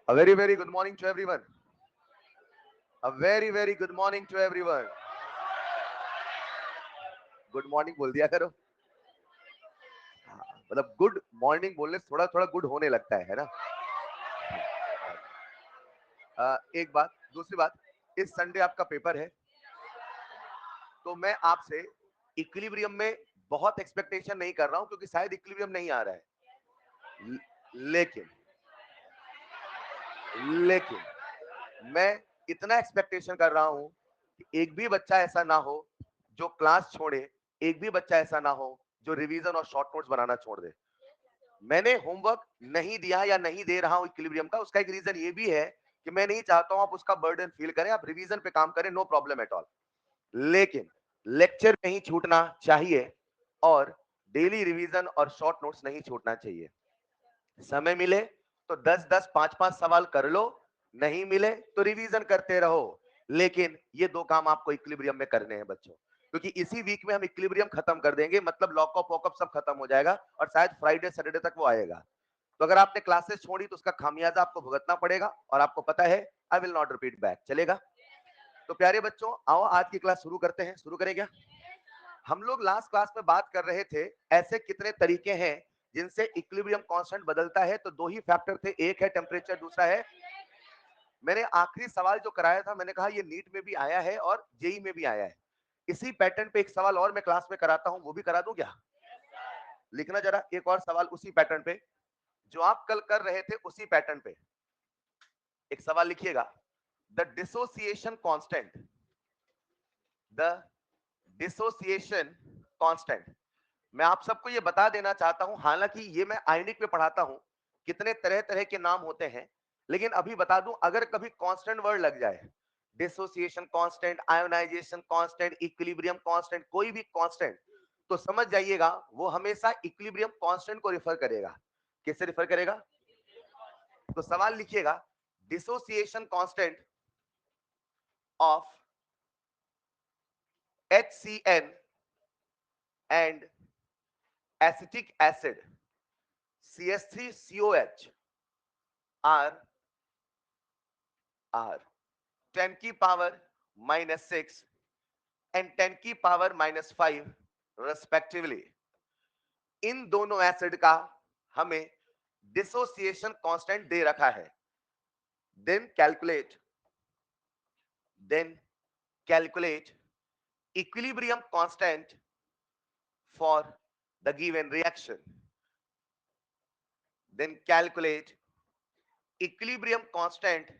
A very, very good morning to everyone. A very, very good morning to everyone. Good morning बोल दिया करो। हाँ, मतलब good morning बोलने से थोड़ा थोड़ा गुड होने लगता है ना। एक बात, दूसरी बात, इस संडे आपका पेपर है, तो मैं आपसे इक्विलिब्रियम में बहुत एक्सपेक्टेशन नहीं कर रहा हूं क्योंकि शायद इक्विलिब्रियम नहीं आ रहा है। लेकिन लेकिन मैं इतना एक्सपेक्टेशन कर रहा हूं कि एक भी बच्चा ऐसा ना हो जो क्लास छोड़े, एक भी बच्चा ऐसा ना हो जो रिवीजन और शॉर्ट नोट्स बनाना छोड़ दे। मैंने होमवर्क नहीं दिया या नहीं दे रहा हूं इक्विलिब्रियम का, उसका एक रीजन ये भी है कि मैं नहीं चाहता हूं आप उसका बर्डन फील करें, आप रिवीजन पे काम करें, नो प्रॉब्लम एट ऑल। लेकिन लेक्चर नहीं छूटना चाहिए और डेली रिवीजन और शॉर्ट नोट्स नहीं छूटना चाहिए। समय मिले तो 10-10, 5-5 सवाल कर लो, नहीं मिले तो रिवीजन करते रहो। लेकिन ये दो काम आपको इक्विलिब्रियम में करने हैं बच्चों, क्योंकि इसी वीक में हम इक्विलिब्रियम खत्म कर देंगे, मतलब लॉकअप वॉकअप सब खत्म हो जाएगा और शायद फ्राइडे सैटरडे तक वो आएगा। तो अगर आपने क्लासेस छोड़ी तो उसका खामियाजा आपको भुगतना पड़ेगा और आपको पता है I will not repeat back. चलेगा? तो प्यारे बच्चों, आओ आज की क्लास शुरू करते हैं। शुरू करें क्या? हम लोग लास्ट क्लास में बात कर रहे थे ऐसे कितने तरीके हैं जिनसे इक्विलिब्रियम कांस्टेंट बदलता है। तो दो ही फैक्टर थे, एक है टेम्परेचर, दूसरा है, मैंने आखिरी सवाल जो कराया था मैंने कहा ये नीट में भी आया है और जेई में भी आया है। इसी पैटर्न पे एक सवाल और मैं क्लास में कराता हूं, वो भी करा दूं क्या? लिखना जरा एक और सवाल उसी पैटर्न पे जो आप कल कर रहे थे, उसी पैटर्न पे एक सवाल लिखिएगा। The dissociation constant, the dissociation constant. मैं आप सबको ये बता देना चाहता हूं, हालांकि ये मैं आयनिक में पढ़ाता हूं, कितने तरह तरह के नाम होते हैं, लेकिन अभी बता दूं, अगर कभी कांस्टेंट वर्ड लग जाए, dissociation constant, ionisation constant, equilibrium constant, कोई भी कांस्टेंट, तो समझ जाइएगा वो हमेशा इक्विलिब्रियम कांस्टेंट को रिफर करेगा। किससे रिफर करेगा? तो सवाल लिखिएगा, dissociation constant of HCN and acetic acid CH3COH are 10 की पावर -6 एंड 10 की पावर -5 रेस्पेक्टिवली। इन दोनों एसिड का हमें डिसोसिएशन कांस्टेंट दे रखा है। Then calculate equilibrium constant for the given reaction. Then calculate equilibrium constant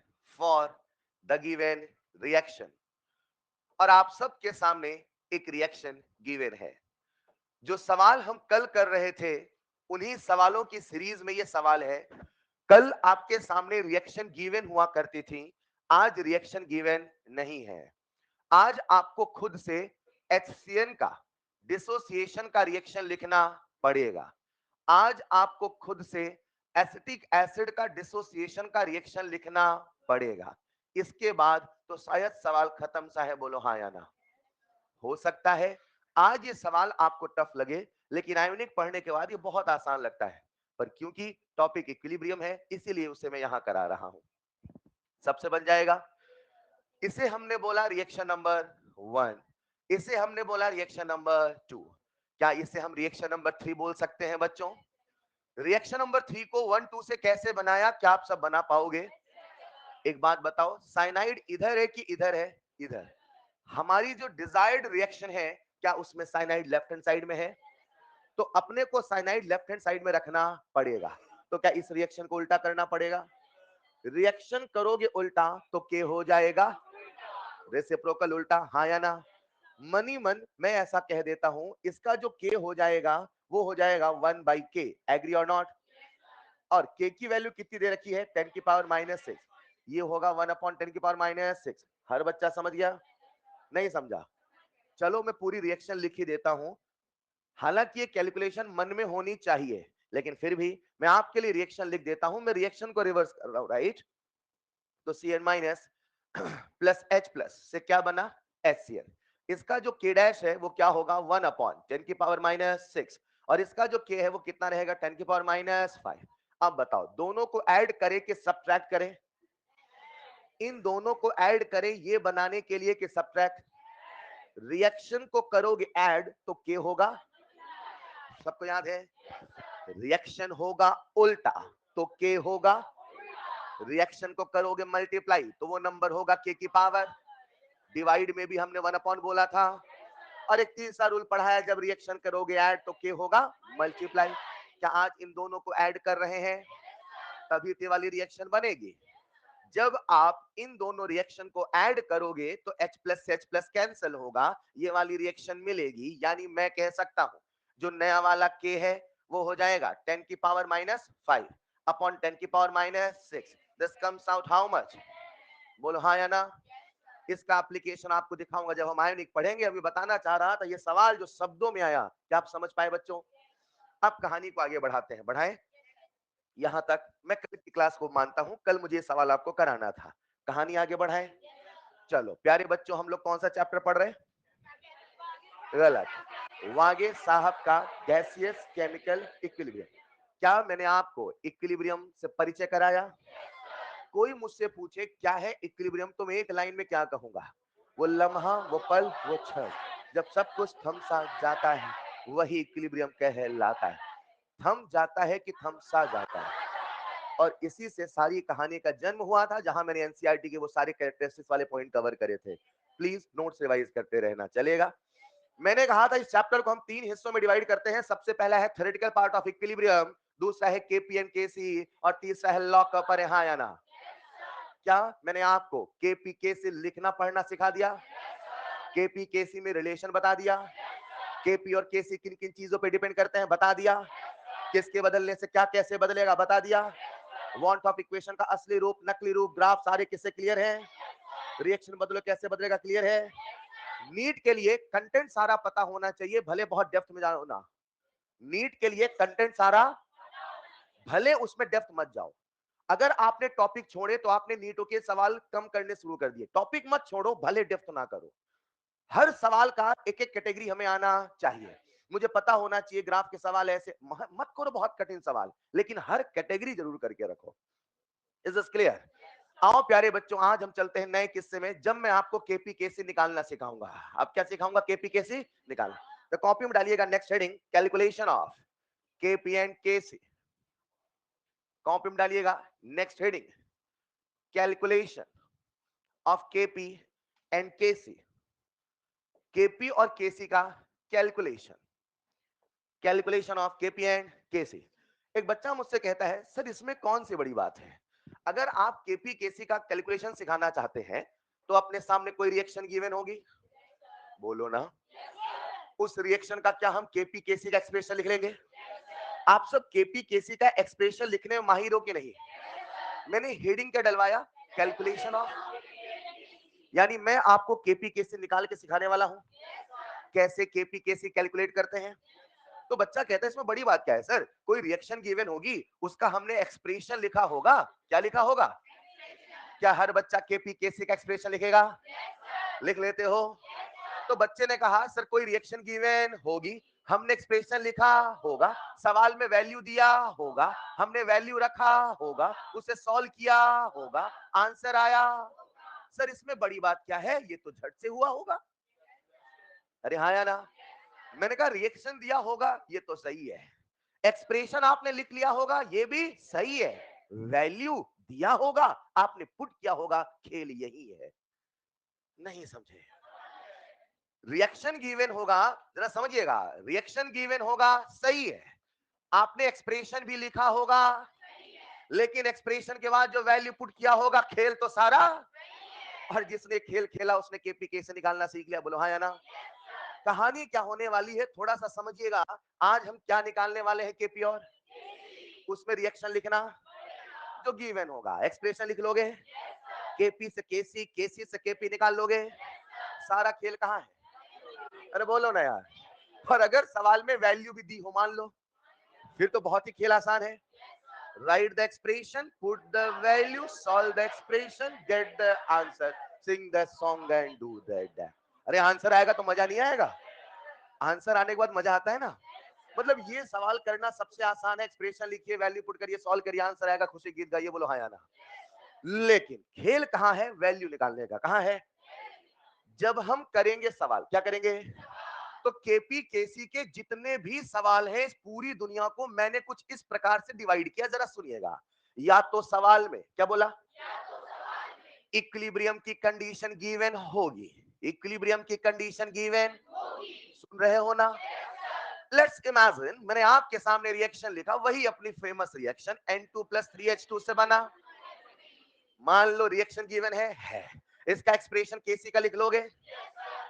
for the given reaction. और आप सबके सामने एक रिएक्शन गिवन है। जो सवाल हम कल कर रहे थे उन्हीं सवालों की सीरीज में ये सवाल है। कल आपके सामने रिएक्शन गिवन हुआ करती थी, आज रिएक्शन गिवन नहीं है। आज आपको खुद से HCN का डिसोसिएशन का रिएक्शन लिखना पड़ेगा। आज आपको खुद से एसिटिक एसिड का डिसोसिएशन का रिएक्शन लिखना पड़ेगा। इसके बाद तो शायद सवाल खत्म सा है, बोलो हाँ या ना। हो सकता है आज ये सवाल आपको टफ लगे, लेकिन आयोनिक पढ़ने के बाद ये बहुत आसान लगता है, पर क्योंकि टॉपिक इक्विलिब्रियम है इसीलिए उसे मैं यहां करा रहा हूं। सबसे बन जाएगा। इसे हमने बोला रिएक्शन नंबर 1, इसे हमने बोला रिएक्शन नंबर 2। क्या इसे हम रिएक्शन नंबर 3 बोल सकते हैं बच्चों? रिएक्शन नंबर 3 को 1-2 से कैसे बनाया, क्या आप सब बना पाओगे? एक बात बताओ, साइनाइड इधर है कि इधर है? इधर। हमारी जो डिजायर्ड रिएक्शन है, क्या उसमें साइनाइड लेफ्ट हैंड साइड में है? तो अपने को साइनाइड लेफ्ट हैंड साइड में रखना पड़ेगा। तो क्या इस रिएक्शन को उल्टा करना पड़ेगा? रिएक्शन करोगे उल्टा तो के हो जाएगा रेसिप्रोकल उल्टा, हाँ या ना? मनी मन मैं ऐसा कह देता हूं, इसका जो के हो जाएगा वो हो जाएगा 1/k। एग्री और नॉट? और के की वैल्यू कितनी दे रखी है? 10 की पावर -6। ये होगा 1/10 की पावर -6। हर बच्चा समझ गया? नहीं समझा? चलो मैं पूरी रिएक्शन लिख ही देता हूं। हालांकि ये कैलकुलेशन मन में होनी चाहिए, लेकिन फिर भी मैं आपके लिए रिएक्शन लिख देता हूं। मैं रिएक्शन को रिवर्स कर रहा हूं, राइट? तो Cn minus plus H plus से क्या बना? HCl। इसका जो K डैश है वो क्या होगा? 1/10 की पावर -6। और इसका जो K है वो कितना रहेगा? 10 की पावर -5। अब बताओ दोनों को ऐड करें कि सब्ट्रैक्ट करें? इन दोनों को ऐड करें ये बनाने के लिए कि सब्ट्रैक्ट? रिएक्शन को करोगे ऐड तो के होगा, सबको याद है? रिएक्शन होगा उल्टा तो के होगा, रिएक्शन को करोगे मल्टीप्लाई तो वो नंबर होगा के की पावर, डिवाइड में भी हमने 1 अपॉन बोला था, और एक तीसरा रूल पढ़ाया जब रिएक्शन करोगे ऐड तो के होगा मल्टीप्लाई। क्या आज इन दोनों को ऐड कर रहे हैं? तभी ते वाली रिएक्शन बनेगी। जब आप इन दोनों रिएक्शन को ऐड करोगे तो H प्लस से H प्लस कैंसिल होगा, ये वाली रिएक्शन मिलेगी। यानी मैं कह सकता हूं जो नया वाला K है वो हो जाएगा 10 की पावर -5 अपॉन 10 की power -6। This comes out how much? बोलो हाँ या ना? इसका एप्लीकेशन आपको दिखाऊंगा जब हम आयोनिक पढ़ेंगे। अभी बताना चाह रहा था ये सवाल जो शब्दों में आया, क्या आप समझ पाए बच्चों? अब कहानी को आगे बढ़ाते हैं, बढ़ाएं। यहां तक मैं कल की क्लास को मानता हूं, कल मुझे ये सवाल आपको कराना था। कहानी आगे बढ़ाएं। चलो प्यारे बच्चों, हम लोग कौन सा चैप्टर पढ़ रहे हैं? गलत। वागे साहब का गैसियस केमिकल इक्विलिब्रियम। क्या मैंने आपको इक्विलिब्रियम से परिचय कराया? कोई मुझसे पूछे क्या है इक्विलिब्रियम तो मैं एक लाइन में क्या कहूंगा? वो लम्हा, वो पल, वो क्षण जब सब कुछ थम सा जाता है वही इक्विलिब्रियम कहलाता है। थम जाता है कि थम सा जाता है, और इसी से सारी कहानी का जन्म हुआ था, जहां मैंने एनसीईआरटी के वो सारे कैरेक्टरिस्टिक्स वाले पॉइंट कवर करे थे। प्लीज नोट्स रिवाइज करते रहना, चलेगा? मैंने कहा था इस चैप्टर को हम 3 हिस्सों में डिवाइड करते हैं। सबसे पहला है थ्योरेटिकल पार्ट ऑफ इक्विलिब्रियम, दूसरा है केपी एंड केसी, और तीसरा है लॉकअप। अरे हाँ या ना? क्या मैंने आपको केपी केसी लिखना पढ़ना सिखा दिया? केपी केसी में रिलेशन बता दिया? केपी और केसी किन किन चीजों पे डिपेंड करते हैं बता दिया? किसके बदलने से क्या कैसे बदलेगा बता दिया? वांट ऑफ इक्वेशन का असली रूप, नकली रूप, ग्राफ सारे किससे क्लियर है? रिएक्शन बदलो कैसे बदलेगा क्लियर है? नीट के लिए कंटेंट सारा पता होना चाहिए, भले बहुत डेप्थ में जाओ ना। नीट के लिए कंटेंट सारा, भले उसमें डेप्थ मत जाओ। अगर आपने टॉपिक छोड़े तो आपने नीटों के सवाल कम करने शुरू कर दिए। टॉपिक मत छोड़ो, भले डेप्थ ना करो। हर सवाल का एक एक कैटेगरी हमें आना चाहिए। मुझे पता होना चाहिए ग्राफ के सवाल ऐसे मत करो, बहुत कठिन सवाल, लेकिन हर कैटेगरी जरूर करके रखो। Is this clear? आओ प्यारे बच्चों, आज हम चलते हैं नए किस्से में, जब मैं आपको केपी केसी निकालना सिखाऊंगा। अब क्या सिखाऊंगा? केपी केसी निकालना। तो कॉपी में डालिएगा next heading calculation of KP and KC. Copy में डालिएगा next heading calculation of KP and KC. KP और केसी का calculation, calculation of KP and KC. एक बच्चा मुझसे कहता है सर इसमें कौन सी बड़ी बात है? अगर आप केपी केसी का कैलकुलेशन सिखाना चाहते हैं तो अपने सामने कोई रिएक्शन गिवन होगी, बोलो ना। उस रिएक्शन का क्या हम केपी केसी का एक्सप्रेशन लिख लेंगे? आप सब केपी केसी का एक्सप्रेशन लिखने में माहिर हो कि नहीं? मैंने हेडिंग क्या डलवाया? Calculation of. यानी मैं आपको केपी केसी निकाल के सिखाने वाला हूं कैसे केपी केसी कैलकुलेट करते हैं। तो बच्चा कहता है इसमें बड़ी बात क्या है सर? कोई रिएक्शन गिवन होगी, उसका हमने एक्सप्रेशन लिखा होगा। क्या लिखा होगा? क्या हर बच्चा केपी केसी का एक्सप्रेशन लिखेगा? लिख लेते हो? तो बच्चे ने कहा सर कोई रिएक्शन गिवन होगी, हमने एक्सप्रेशन लिखा होगा, सवाल में वैल्यू दिया होगा, हमने वैल्यू रखा होगा, उसे सॉल्व किया होगा, आंसर आया। सर इसमें बड़ी बात क्या है? ये तो झट से हुआ होगा। अरे हाँ या ना? मैंने कहा रिएक्शन दिया होगा, ये तो सही है। एक्सप्रेशन आपने लिख लिया होगा, ये भी सही है। वैल्यू दिया होगा, आपने पुट किया होगा, खेल यही है। नहीं समझे? रिएक्शन गिवन होगा, जरा समझिएगा, रिएक्शन गिवन होगा सही है, आपने एक्सप्रेशन भी लिखा होगा, लेकिन एक्सप्रेशन के बाद जो वैल्यू पुट किया होगा, खेल तो सारा। और जिसने खेल खेला उसने केपी कैसे निकालना सीख लिया, बोलो हाँ या ना? कहानी क्या होने वाली है थोड़ा सा समझिएगा। आज हम क्या निकालने वाले हैं? केपी और उसमें रिएक्शन लिखना जो गिवन होगा, एक्सप्रेशन लिख लोगे, केपी से केसी, केसी से केपी निकाल लोगे। सारा खेल कहां है? अरे बोलो ना यार। और अगर सवाल में वैल्यू भी दी हो मान लो, फिर तो बहुत ही खेल आसान है। Write the expression, put the value, solve the expression, get the answer, sing the song and do that. अरे आंसर आएगा तो मजा नहीं आएगा? आंसर आने के बाद मजा आता है ना? मतलब ये सवाल करना सबसे आसान है, एक्सप्रेशन लिखिए, वैल्यू पुट करिए, सॉल्व करिए, आंसर आएगा, खुशी गीत गाइए, बोलो हाँ या ना। लेकिन खेल कहां है वैल्यू निकालने का, कहां है? जब हम करेंगे सवाल, क्या करेंगे? तो केपी केसी के जितने भी सवाल हैं इस पूरी दुनिया को मैंने कुछ इस प्रकार से डिवाइड किया, जरा सुनिएगा। या तो सवाल में क्या बोला? इक्विलिब्रियम की कंडीशन गिवन होगी, इक्विलिब्रियम की कंडीशन गिवन, सुन रहे हो ना? लेट्स इमेजिन मैंने आपके सामने रिएक्शन लिखा, वही अपनी famous reaction N2 plus 3H2 से बना। मान लो रिएक्शन गिवन है। इसका एक्सप्रेशन केसी का लिख लोगे?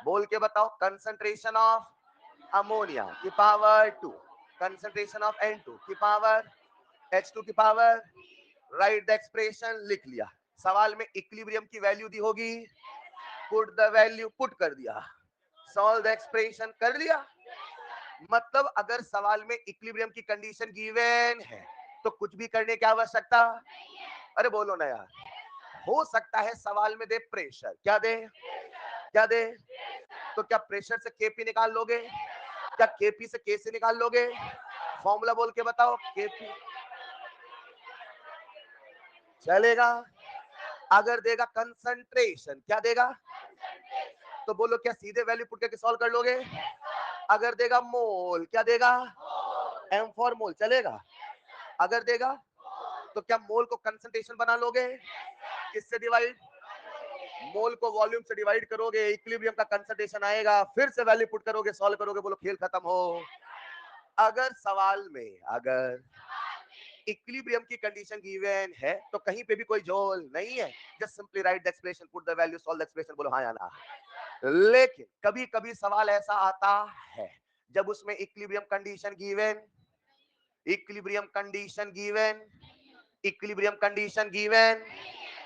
बोल के बताओ। कंसंट्रेशन ऑफ अमोनिया की पावर 2, कंसंट्रेशन ऑफ N2 की पावर H2 की पावर, राइट द एक्सप्रेशन, लिख लिया। सवाल में इक्विलिब्रियम की वैल्यू दी होगी, पुट द वैल्यू, पुट कर दिया। सॉल्व द एक्सप्रेशन, कर लिया। मतलब अगर सवाल में इक्विलिब्रियम की कंडीशन गिवन है तो कुछ भी करने की आवश्यकता, अरे बोलो ना यार। हो सकता है सवाल में दे प्रेशर, क्या दे? क्या दे? तो क्या प्रेशर से केपी निकाल लोगे? क्या केपी से केसी निकाल लोगे? फॉर्मूला बोल के बताओ। केपी चलेगा। अगर देगा कंसंट्रेशन, क्या देगा? तो बोलो क्या सीधे वैल्यू पुट करके सॉल्व कर लोगे? अगर देगा मोल, क्या देगा? एम फॉर मोल, चलेगा। अगर देगा तो क्या मोल को कंसंट्रेशन बना लोगे? किससे डिवाइड? मोल को वॉल्यूम से डिवाइड करोगे, इक्विलिब्रियम का कंसंट्रेशन आएगा, फिर से वैल्यू पुट करोगे, सॉल्व करोगे, बोलो खेल खत्म हो। अगर सवाल में अगर इक्विलिब्रियम की कंडीशन गिवन है तो कहीं पे भी कोई झोल नहीं है, just simply write the expression, put the value, solve the expression, बोलो हाँ या ना। लेकिन कभी कभी सवाल ऐसा आता है जब उसमें equilibrium condition given, equilibrium condition given, equilibrium condition given,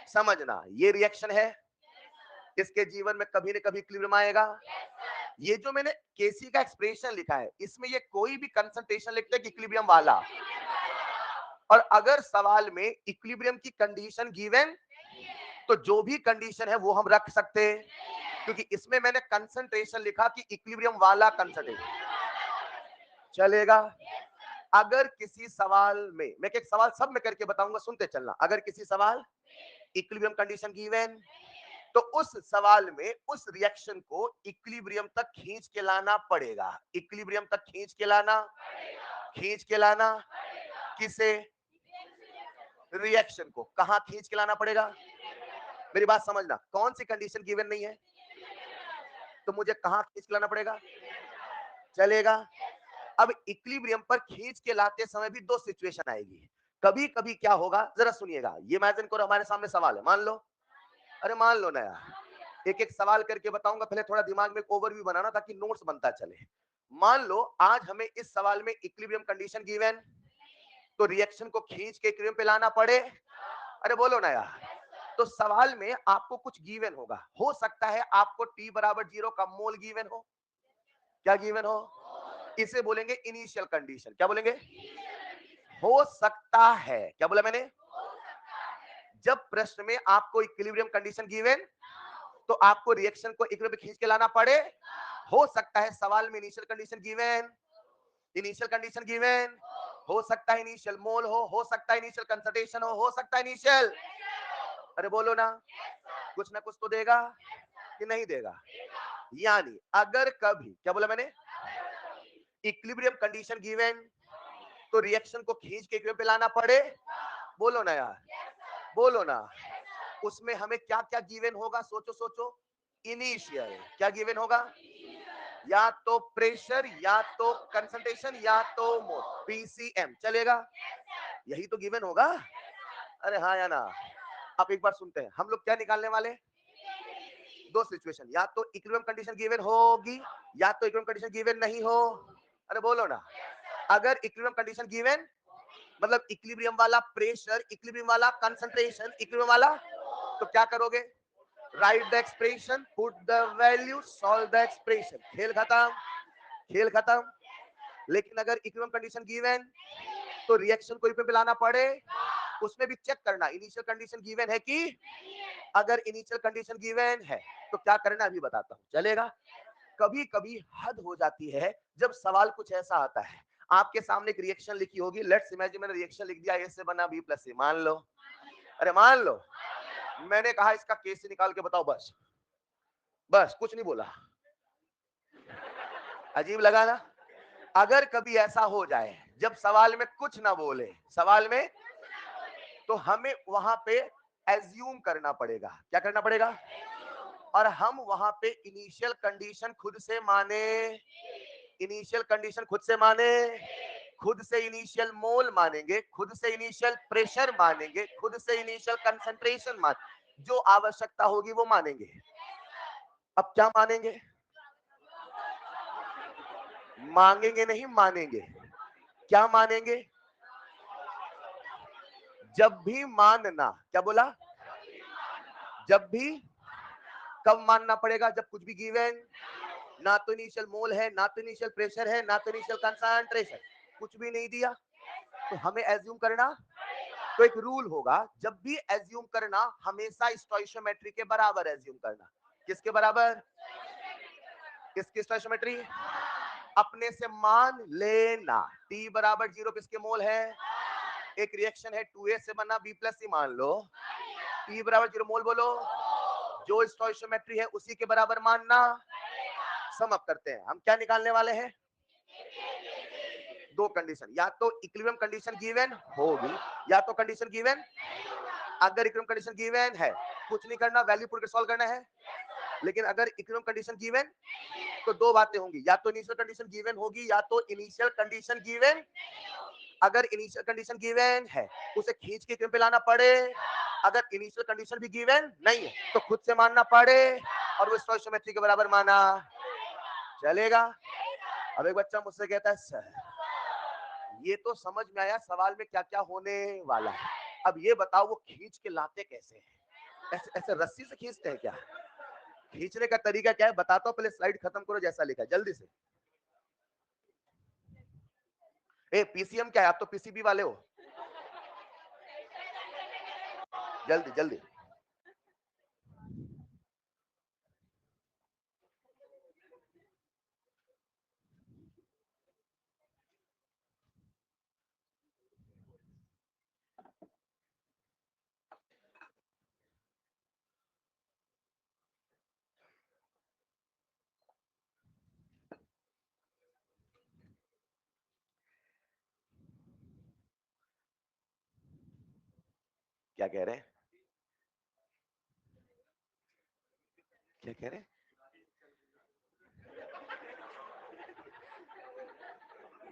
समझना ये रिएक्शन है, इसके जीवन में कभी न कभी इक्विलिब्रियम आएगा। ये जो मैंने केसी का एक्सप्रेशन लिखा है इसमें ये कोई भी कंसंट्रेशन लिखते हैं इक्विलिब्रियम वाला, और अगर सवाल में इक्विलिब्रियम की कंडीशन गिवन तो जो भी कंडीशन है वो हम रख सकते हैं, क्योंकि इसमें मैंने कंसंट्रेशन लिखा कि इक्विलिब्रियम वाला कंसंट्रेशन, चलेगा। अगर किसी सवाल में, मैं एक सवाल सब में करके बताऊंगा, सुनते चलना। अगर किसी सवाल इक्विलिब्रियम कंडीशन गिवन तो उस सवाल में उस रिएक्शन को इक्विलिब्रियम तक खींच के लाना पड़ेगा, इक्विलिब्रियम तक खींच के लाना, खींच के लाना। किसे? रिएक्शन को। कहां खींच के लाना पड़ेगा? मेरी बात समझना, कौन सी कंडीशन गिवन नहीं है तो मुझे कहां खींच के लाना पड़ेगा? चलेगा। अब इक्विलिब्रियम पर खींच के लाते समय भी दो सिचुएशन आएगी। कभी कभी क्या होगा, जरा सुनिएगा, ये इमेजिन करो हमारे सामने सवाल है, मान लो, अरे मान लो ना यार, एक एक सवाल करके बताऊंगा, पहले थोड़ा दिमाग में ओवरव्यू बनाना ताकि नोट्स बनता चले। मान लो आज हमें इस सवाल में इक्विलिब्रियम कंडीशन गिवन तो रिएक्शन को खींच के इक्विलिब्रियम पे लाना पड़े, अरे बोलो ना यार। तो सवाल में आपको कुछ गिवन होगा, हो सकता है आपको t बराबर 0 का मोल गिवन हो, क्या गिवन हो? इसे बोलेंगे इनिशियल कंडीशन, क्या बोलेंगे? हो सकता है, क्या बोला मैंने? जब प्रश्न में आपको इक्विलिब्रियम कंडीशन गिवन तो आपको रिएक्शन को इक्विलिब्रियम पे खींच के लाना पड़े, हो सकता है सवाल में initial condition given, initial condition given, हो सकता है इनिशियल मोल हो सकता है इनिशियल कंसंट्रेशन हो सकता है इनिशियल, अरे बोलो ना, कुछ ना कुछ तो देगा कि नहीं देगा। यानी अगर कभी, क्या बोला मैंने, इक्विलिब्रियम कंडीशन गिवन तो रिएक्शन को खींच के इक्विलिब्रियम पे लाना पड़े, बोलो ना यार, बोलो ना। उसमें हमें क्या क्या गिवन होगा, सोचो सोचो। इनिशियल, क्या गिवन होगा? या तो प्रेशर, या तो कंसंट्रेशन, या तो मोल, पीसीएम, चलेगा। यही तो गिवन होगा, अरे हाँ या ना। अब एक बार सुनते हैं, हम लोग क्या निकालने वाले? दो सिचुएशन, या तो इक्विलिब्रियम कंडीशन गिवन होगी या तो इक्विलिब्रियम कंडीशन गिवन नहीं हो, अरे बोलो ना। अगर इक्विलिब्रियम कंडीशन गिवन मतलब इक्विलिब्रियम वाला प्रेशर, इक्विलिब्रियम वाला कंसंट्रेशन, इक्विलिब्रियम वाला, तो क्या करोगे? Right the expression, put the value, solve the expression, खेल खत्म, खेल खत्म। लेकिन अगर इक्विलिब्रियम कंडीशन गिवन तो रिएक्शन को इक्विलिब्रियम पे लाना पड़े, उसमें भी चेक करना इनिशियल कंडीशन गिवन है कि, अगर इनिशियल कंडीशन गिवन है तो क्या करना अभी बताता हूं, चलेगा। कभी कभी हद हो जाती है जब सवाल कुछ ऐसा आता है, आपके सामने एक रिएक्शन लिखी होगी, लेट्स इमेजिन मैंने रिएक्शन लिख दिया, ए से बना बी प्लस सी, मान लो, अरे मान लो, मैंने कहा इसका केस निकाल के बताओ, बस बस कुछ नहीं बोला। अजीब लगा ना? अगर कभी ऐसा हो जाए जब सवाल में कुछ ना बोले, सवाल में, तो हमें वहां पे एज्यूम करना पड़ेगा। क्या करना पड़ेगा? और हम वहां पे इनिशियल कंडीशन खुद से माने, इनिशियल कंडीशन खुद से माने, खुद से इनिशियल मोल मानेंगे, खुद से इनिशियल प्रेशर मानेंगे, खुद से इनिशियल कंसंट्रेशन मान, जो आवश्यकता होगी वो मानेंगे। अब क्या मानेंगे? मांगेंगे नहीं, मानेंगे। क्या मानेंगे? जब भी मानना, क्या बोला? जब भी, कब मानना पड़ेगा? जब कुछ भी गिवन, ना तो इनिशियल मोल है, ना तो इनिशियल प्रेशर है, ना तो इनिशियल कंसंट्रेशन, कुछ भी नहीं दिया, तो हमें एज्यूम करना। तो एक रूल होगा, जब भी एज्यूम करना हमेशा स्टोइशियोमेट्री के बराबर एज्यूम करना। किसके बराबर? किसकी स्टोइशियोमेट्री? अपने से मान लेना T बराबर 0 किसके मोल है? एक रिएक्शन है 2A से बना B प्लस सी, मान लो T बराबर 0 मोल, बोलो जो स्टोइशियोमेट्री है उसी के बराबर मानना। सम अप करते हैं, हम क्या निकालने वाले हैं? दो कंडीशन, या तो इक्विलिब्रियम कंडीशन गिवन होगी, या तो कंडीशन गिवन। अगर इक्विलिब्रियम कंडीशन गिवन है, कुछ नहीं करना, वैल्यू पुट के सॉल्व करना है। लेकिन अगर इक्विलिब्रियम कंडीशन गिवन, तो दो बातें होंगी, या तो इनिशियल कंडीशन गिवन होगी, या तो इनिशियल कंडीशन गिवन। अगर इनिशियल कंडीशन गिवन है, उसे खींच के इक्विलिब्रियम पे लाना पड़े। अगर इनिशियल कंडीशन भी गिवन नहीं है, तो खुद से मानना पड़े, और वो स्टोइशियोमेट्री के बराबर माना चलेगा। अब एक बच्चा मुझसे कहता है, सर ये तो समझ में आया सवाल में क्या क्या होने वाला है, अब ये बताओ वो खींच के लाते कैसे हैं? ऐसे ऐसे रस्सी से खींचते हैं क्या? खींचने का तरीका क्या है बताता हूं, पहले स्लाइड खत्म करो जैसा लिखा है, जल्दी से। ए पीसीएम क्या है? आप तो पीसीबी वाले हो, जल्दी जल्दी। क्या कह रहे हैं? क्या कह रहे हैं?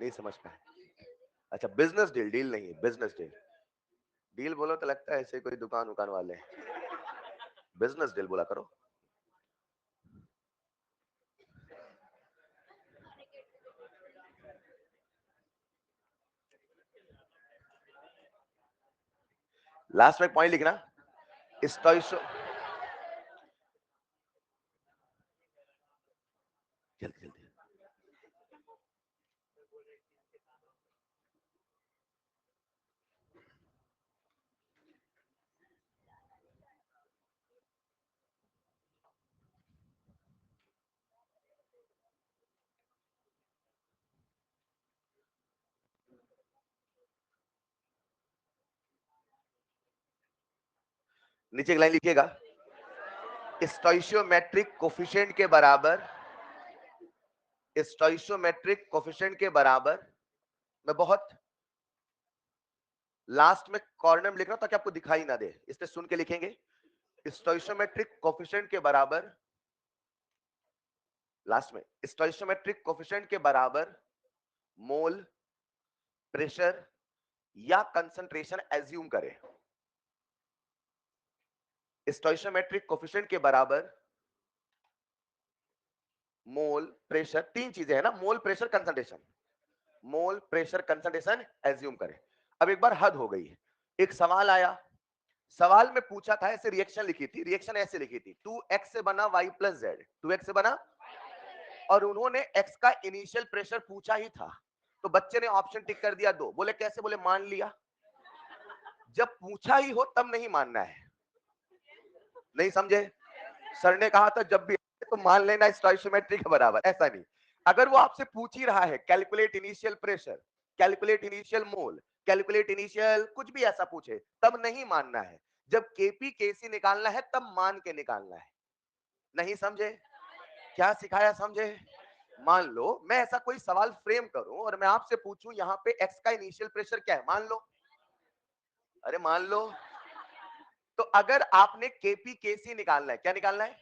नहीं समझ पाए। अच्छा बिजनेस डील, डील नहीं है, बिजनेस डील। डील बोलो तो लगता है ऐसे कोई दुकान उकान वाले हैं। बिजनेस डील बोला करो। लास्ट में पॉइंट लिखना, स्टोइशो, जल्दी जल्दी। नीचे एक लाइन लिखिएगा, स्टोइशियोमेट्रिक कोफिशिएंट के बराबर, स्टोइशियोमेट्रिक कोफिशिएंट के बराबर, मैं बहुत लास्ट में कॉर्नर में लिख रहा हूं ताकि आपको दिखाई ना दे, इसलिए सुन के लिखेंगे। स्टोइशियोमेट्रिक कोफिशिएंट के बराबर, लास्ट में स्टोइशियोमेट्रिक कोफिशिएंट के बराबर मोल, प्रेशर या कंसंट्रेशन एज्यूम करें। स्टोइशियोमेट्रिक कोफिशिएंट के बराबर मोल, प्रेशर, तीन चीजें है ना, मोल प्रेशर कंसंट्रेशन, मोल प्रेशर कंसंट्रेशन एज्यूम करें। अब एक बार हद हो गई, एक सवाल आया, सवाल में पूछा था, ऐसे रिएक्शन लिखी थी, रिएक्शन ऐसे लिखी थी, 2x से बना y प्लस जेड, 2x से बना, और उन्होंने x का इनिशियल प्रेशर पूछा ही था, तो बच्चे ने ऑप्शन टिक कर दिया दो, बोले कैसे? बोले मान लिया। जब पूछा ही हो तब नहीं मानना है, नहीं समझे? सर ने कहा था जब भी तो मान लेना स्टोइशियोमेट्री के बराबर, ऐसा नहीं। अगर वो आपसे पूछ ही रहा है calculate initial pressure, calculate initial मोल, कैलकुलेट इनिशियल कुछ भी ऐसा पूछे तब नहीं मानना है। जब केपी केसी निकालना है तब मान के निकालना है। नहीं समझे? क्या सिखाया समझे? मान लो मैं ऐसा कोई सवाल फ्रेम करूं और मैं आपसे पूछूं यहां पे एक्स का इनिशियल प्रेशर क्या है, मान लो। अरे मान लो, तो अगर आपने केपी केसी निकालना है, क्या निकालना है,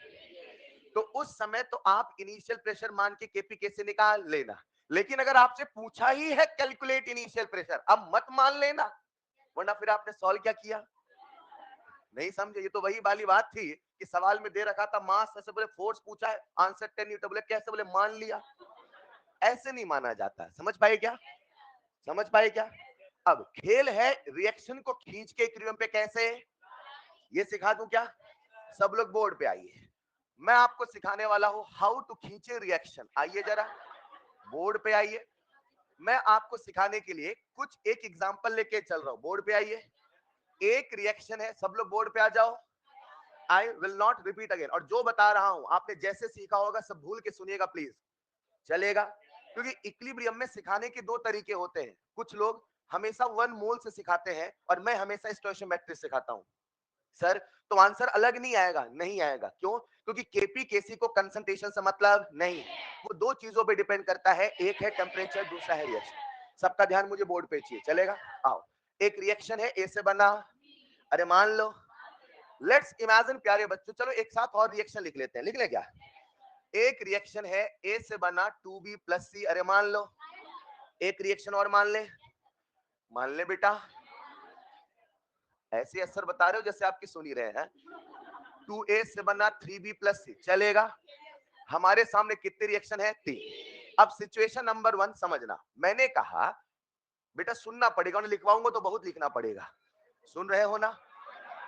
तो उस समय तो आप इनिशियल प्रेशर मान के केपी केसी निकाल लेना। लेकिन अगर आपसे पूछा ही है कैलकुलेट इनिशियल प्रेशर, अब मत मान लेना, वरना फिर आपने सॉल्व क्या किया? नहीं समझे? ये तो वही वाली बात थी कि सवाल में दे रखा था मास, ऐसे बोले फोर्स पूछा है, आंसर 10 न्यूटन, बोले कैसे, बोले मान लिया। ऐसे नहीं माना जाता। समझ पाए क्या? समझ पाए क्या? अब खेल है रिएक्शन को खींच के इक्विलिब्रियम पे कैसे, ये सिखा दूं क्या? सब लोग बोर्ड पे आइए, मैं आपको सिखाने वाला हूं हाउ टू खींचे रिएक्शन। आइए जरा बोर्ड पे आइए, मैं आपको सिखाने के लिए कुछ एक एग्जांपल लेके चल रहा हूं। बोर्ड पे आइए, एक रिएक्शन है, सब लोग बोर्ड पे आ जाओ। I will not repeat again, और जो बता रहा हूं आपने जैसे सीखा होगा सब भूल के सुनिएगा प्लीज, चलेगा? क्योंकि इक्विलिब्रियम में सिखाने के दो तरीके होते हैं। कुछ लोग हमेशा वन मोल से सिखाते हैं और मैं हमेशा स्टोइशियोमेट्री सिखाता हूं। सर तो आंसर अलग नहीं आएगा? नहीं आएगा। क्यों? क्योंकि केपी केसी को कंसंट्रेशन से मतलब नहीं, वो दो चीजों पे डिपेंड करता है, एक है टेम्परेचर, दूसरा है रिएक्शन। सबका ध्यान मुझे बोर्ड पे चाहिए, चलेगा? आओ, एक रिएक्शन है ए से बना, अरे मान लो, लेट्स इमेजिन प्यारे बच्चों, चलो एक साथ और रिएक्शन लिख लेते हैं, लिख ले क्या? एक रिएक्शन है ए से बना 2b प्लस सी, अरे मान लो। एक रिएक्शन और मान ले बेटा, ऐसे असर बता रहे हो जैसे आपकी सुन ही रहे हैं। 2a से बना 3b प्लस सी, चलेगा? हमारे सामने कितने रिएक्शन है? 3। अब सिचुएशन नंबर 1 समझना, मैंने कहा बेटा सुनना पड़ेगा, उन्हें लिखवाऊंगा तो बहुत लिखना पड़ेगा, सुन रहे हो ना?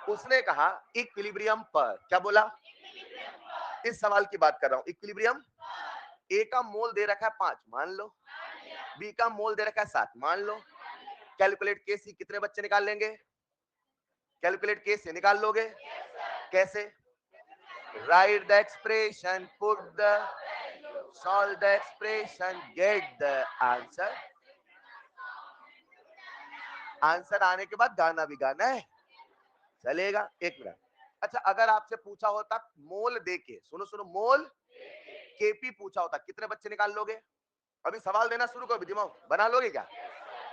उसने कहा इक्विलिब्रियम पर, क्या बोला? इस सवाल की बात कर रहा हूं, इक्विलिब्रियम। ए का मोल दे रखा है 5, मान लो। बी का मोल दे रखा है 7, मान लो। कैलकुलेट के सी, कितने बच्चे निकाल लेंगे? कैलकुलेट के सी निकाल लोगे? कैसे? Right the expression, put the, solve the expression, get the answer. Answer आने के बाद गाना भी गाना है, चलेगा? एक मिनट। अच्छा अगर आपसे पूछा होता मोल देके, सुनो सुनो, मोल केपी पूछा होता, कितने बच्चे निकाल लोगे? अभी सवाल देना शुरू करो, दिमाग बना लोगे क्या?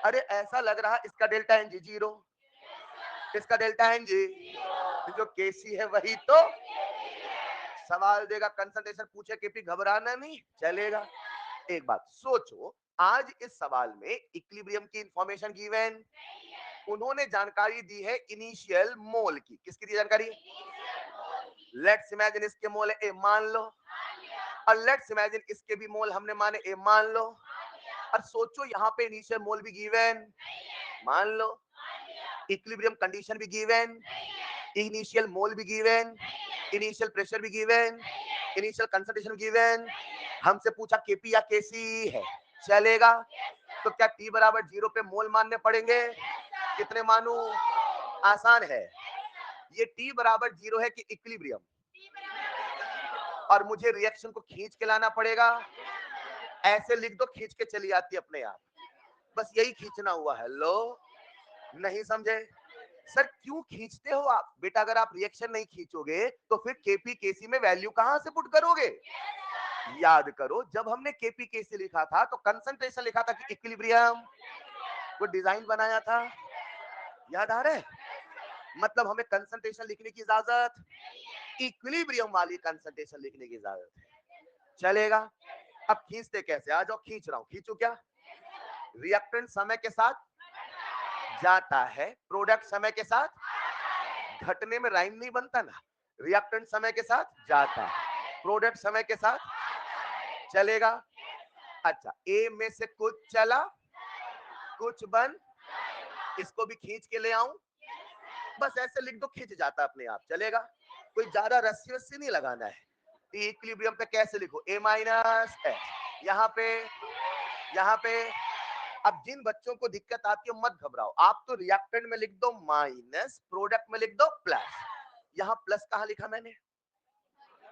अरे ऐसा लग रहा इसका डेल्टा एन जी 0, इसका डेल्टा एन जी, जो केसी है वही तो सवाल देगा, कंसंट्रेशन पूछे केपी, घबराना नहीं, चलेगा? एक बात सोचो, आज इस सवाल में इक्विलिब्रियम की इंफॉर्मेशन गिवन, उन्होंने जानकारी दी है इनिशियल मोल की। किसकी दी जानकारी? लेट्स इमेजिन इसके मोल है ए, मान लो। और लेट्स इमेजिन इसके भी मोल हमने माने ए, मान लो। और सोचो यहाँ पे इनिशियल मोल भी गिवन, मान लो। इक्विलिब्रियम कंडीशन भी गिवन, इनिशियल मोल भी गिवन, इनिशियल प्रेशर भी गिवन, इनिशियल कंसंट्रेशन गिवन। हमसे पूछा केपी या केसी है, चलेगा? तो क्या टी बराबर 0 पे मोल मानने पड़ेंगे? कितने मानू? आसान है। ये टी बराबर 0 है कि इक्विलिब्रियम, और मुझे रिएक्शन को खींच के लाना पड़ेगा। ऐसे लिख दो, खींच के चली आती अपने आप, बस यही खींचना हुआ है। लो, नहीं समझे? सर क्यों खींचते हो आप? बेटा अगर आप रिएक्शन नहीं खींचोगे तो फिर केपी केसी में वैल्यू कहां से पुट करोगे? याद करो जब हमने केपी केसी लिखा था तो कंसंट्रेशन लिखा था कि इक्विलिब्रियम, वो डिजाइन बनाया था, याद आ रहा है? मतलब हमें कंसंट्रेशन लिखने की इजाजत, इक्विलिब्रियम वाली कंसंट्रेशन लिखने की इजाजत है, चलेगा? अब खींचते कैसे? आ जाओ, खींच रहा हूं, खींचू क्या? रिएक्टेंट समय के साथ जाता है, प्रोडक्ट समय के साथ, घटने में राइम नहीं बनता ना, रिएक्टेंट समय के साथ जाता है, प्रोडक्ट समय के साथ चलेगा? अच्छा ए में से कुछ चला, कुछ बन, इसको भी खींच के ले आऊं, बस ऐसे लिख दो, खींच जाता अपने आप, चलेगा? कोई ज्यादा रस्सी वस्सी नहीं लगाना है। इक्विलिब्रियम पे कैसे लिखो? ए माइनस एच, यहाँ पे। अब जिन बच्चों को दिक्कत आती है मत घबराओ, आप तो रिएक्टेंट में लिख दो माइनस, प्रोडक्ट में लिख दो प्लस। यहाँ प्लस कहाँ लिखा मैंने?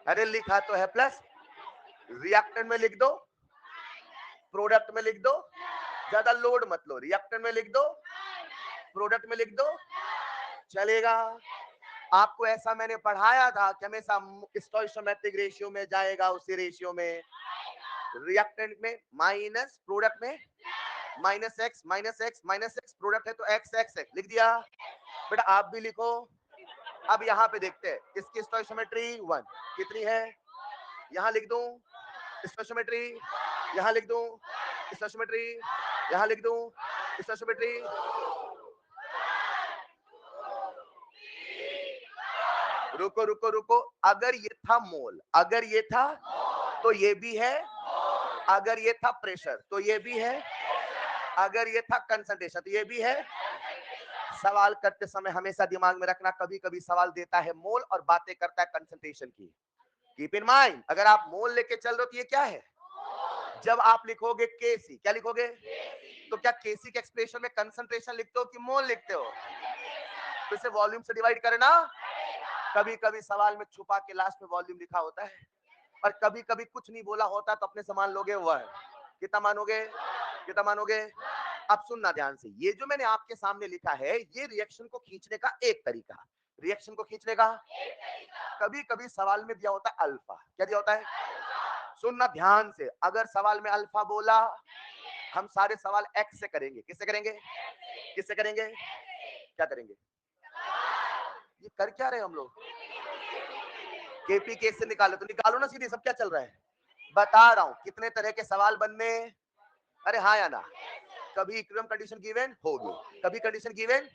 अरे लिखा तो है प्लस। रिएक्टेंट में लिख दो, प्रोडक्ट में लिख दो, ज्यादा लोड मत लो, रिएक्टेंट में लिख दो, प्रोडक्ट में लिख दो, चलेगा। आपको ऐसा मैंने पढ़ाया था कि हमेशा स्टोइकोमेट्रिक रेशियो में जाएगा, उसी रेशियो में रिएक्टेंट में माइनस, प्रोडक्ट में minus x minus x minus x, product है तो एक्स एक्स एक्स लिख दिया। बेटा आप भी लिखो। अब यहाँ पे देखते हैं इसकी स्टोइकोमेट्री 1 कितनी है, यहाँ लिख दूं स्टोइकोमेट्री, यहाँ लिख दूं स्टोइकोमेट्री, यहाँ लिख दूं स्टोइकोमेट्री। रुको रुको रुको, अगर ये था मोल, अगर ये था तो ये भी है, अगर ये था प्रेशर तो ये भी है, अगर ये था कंसंट्रेशन तो ये भी है। सवाल करते समय हमेशा दिमाग में रखना, कभी कभी सवाल देता है मोल और बातें करता है कंसंट्रेशन की। कीप इन माइंड, अगर आप मोल लेके चल रहे हो तो ये क्या है। जब आप लिखोगे केसी, क्या लिखोगे, तो क्या केसी के एक्सप्रेशन में कंसंट्रेशन लिखते हो कि मोल लिखते हो, तो इसे वॉल्यूम से डिवाइड करना। कभी कभी सवाल में छुपा के लास्ट में वॉल्यूम लिखा होता है, और कभी कभी कुछ नहीं बोला होता तो अपने समान लोगे वर्ड। कितना मानोगे, कितना मानोगे। अब सुनना ध्यान से, ये जो मैंने आपके सामने लिखा है ये रिएक्शन को खींचने का एक तरीका, रिएक्शन को खींचने का कभी कभी सवाल में दिया होता है अल्फा, क्या दिया होता है। सुनना ध्यान से, अगर सवाल में अल्फा बोला, हम सारे सवाल एक्स से करेंगे, किससे करेंगे, किससे करेंगे, क्या करेंगे, ये कर क्या रहे हम लोग, केपी केस से निकालो तो निकालो ना सीधे, सब क्या चल रहा है बता रहा हूं। कितने तरह के सवाल बनने, अरे हाँ या ना। कभी इक्विलिब्रियम कंडीशन गिवन होगी, कभी कंडीशन गिवन,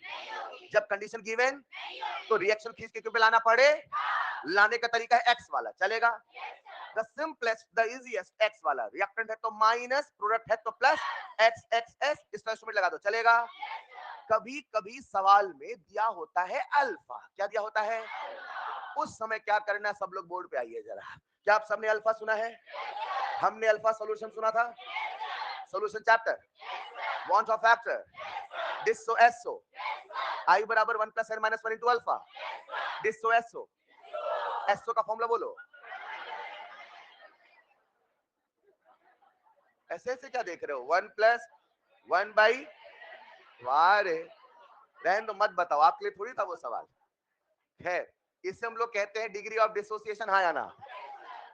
जब कंडीशन गिवन तो रिएक्शन खींच के क्यों पे लाना पड़े, लाने का तरीका है एक्स वाला, चलेगा। The simplest the easiest x वाला, रिएक्टेंट है तो माइनस, प्रोडक्ट है तो plus, x x S stoichiometry लगा दो, चलेगा। कभी कभी सवाल में दिया होता है अल्फा, क्या दिया होता है, उस समय क्या करना है, सब लोग बोर्ड पे आइए जरा। क्या आप सबने अल्फा सुना है, हमने अल्फा सॉल्यूशन सुना था, solution chapter, van't Hoff factor, डिसो एसओ, आई बराबर 1 plus n minus 1 into alpha, डिसो एसओ, एसओ का फॉर्मूला बोलो। ऐसे ऐसे क्या देख रहे हो, 1 प्लस 1 बाई, वारे रहन दो, मत बताओ, आपके लिए थोड़ी था वो सवाल। खैर, इसे हम लोग कहते हैं डिग्री ऑफ डिसोसिएशन, हाँ या ना।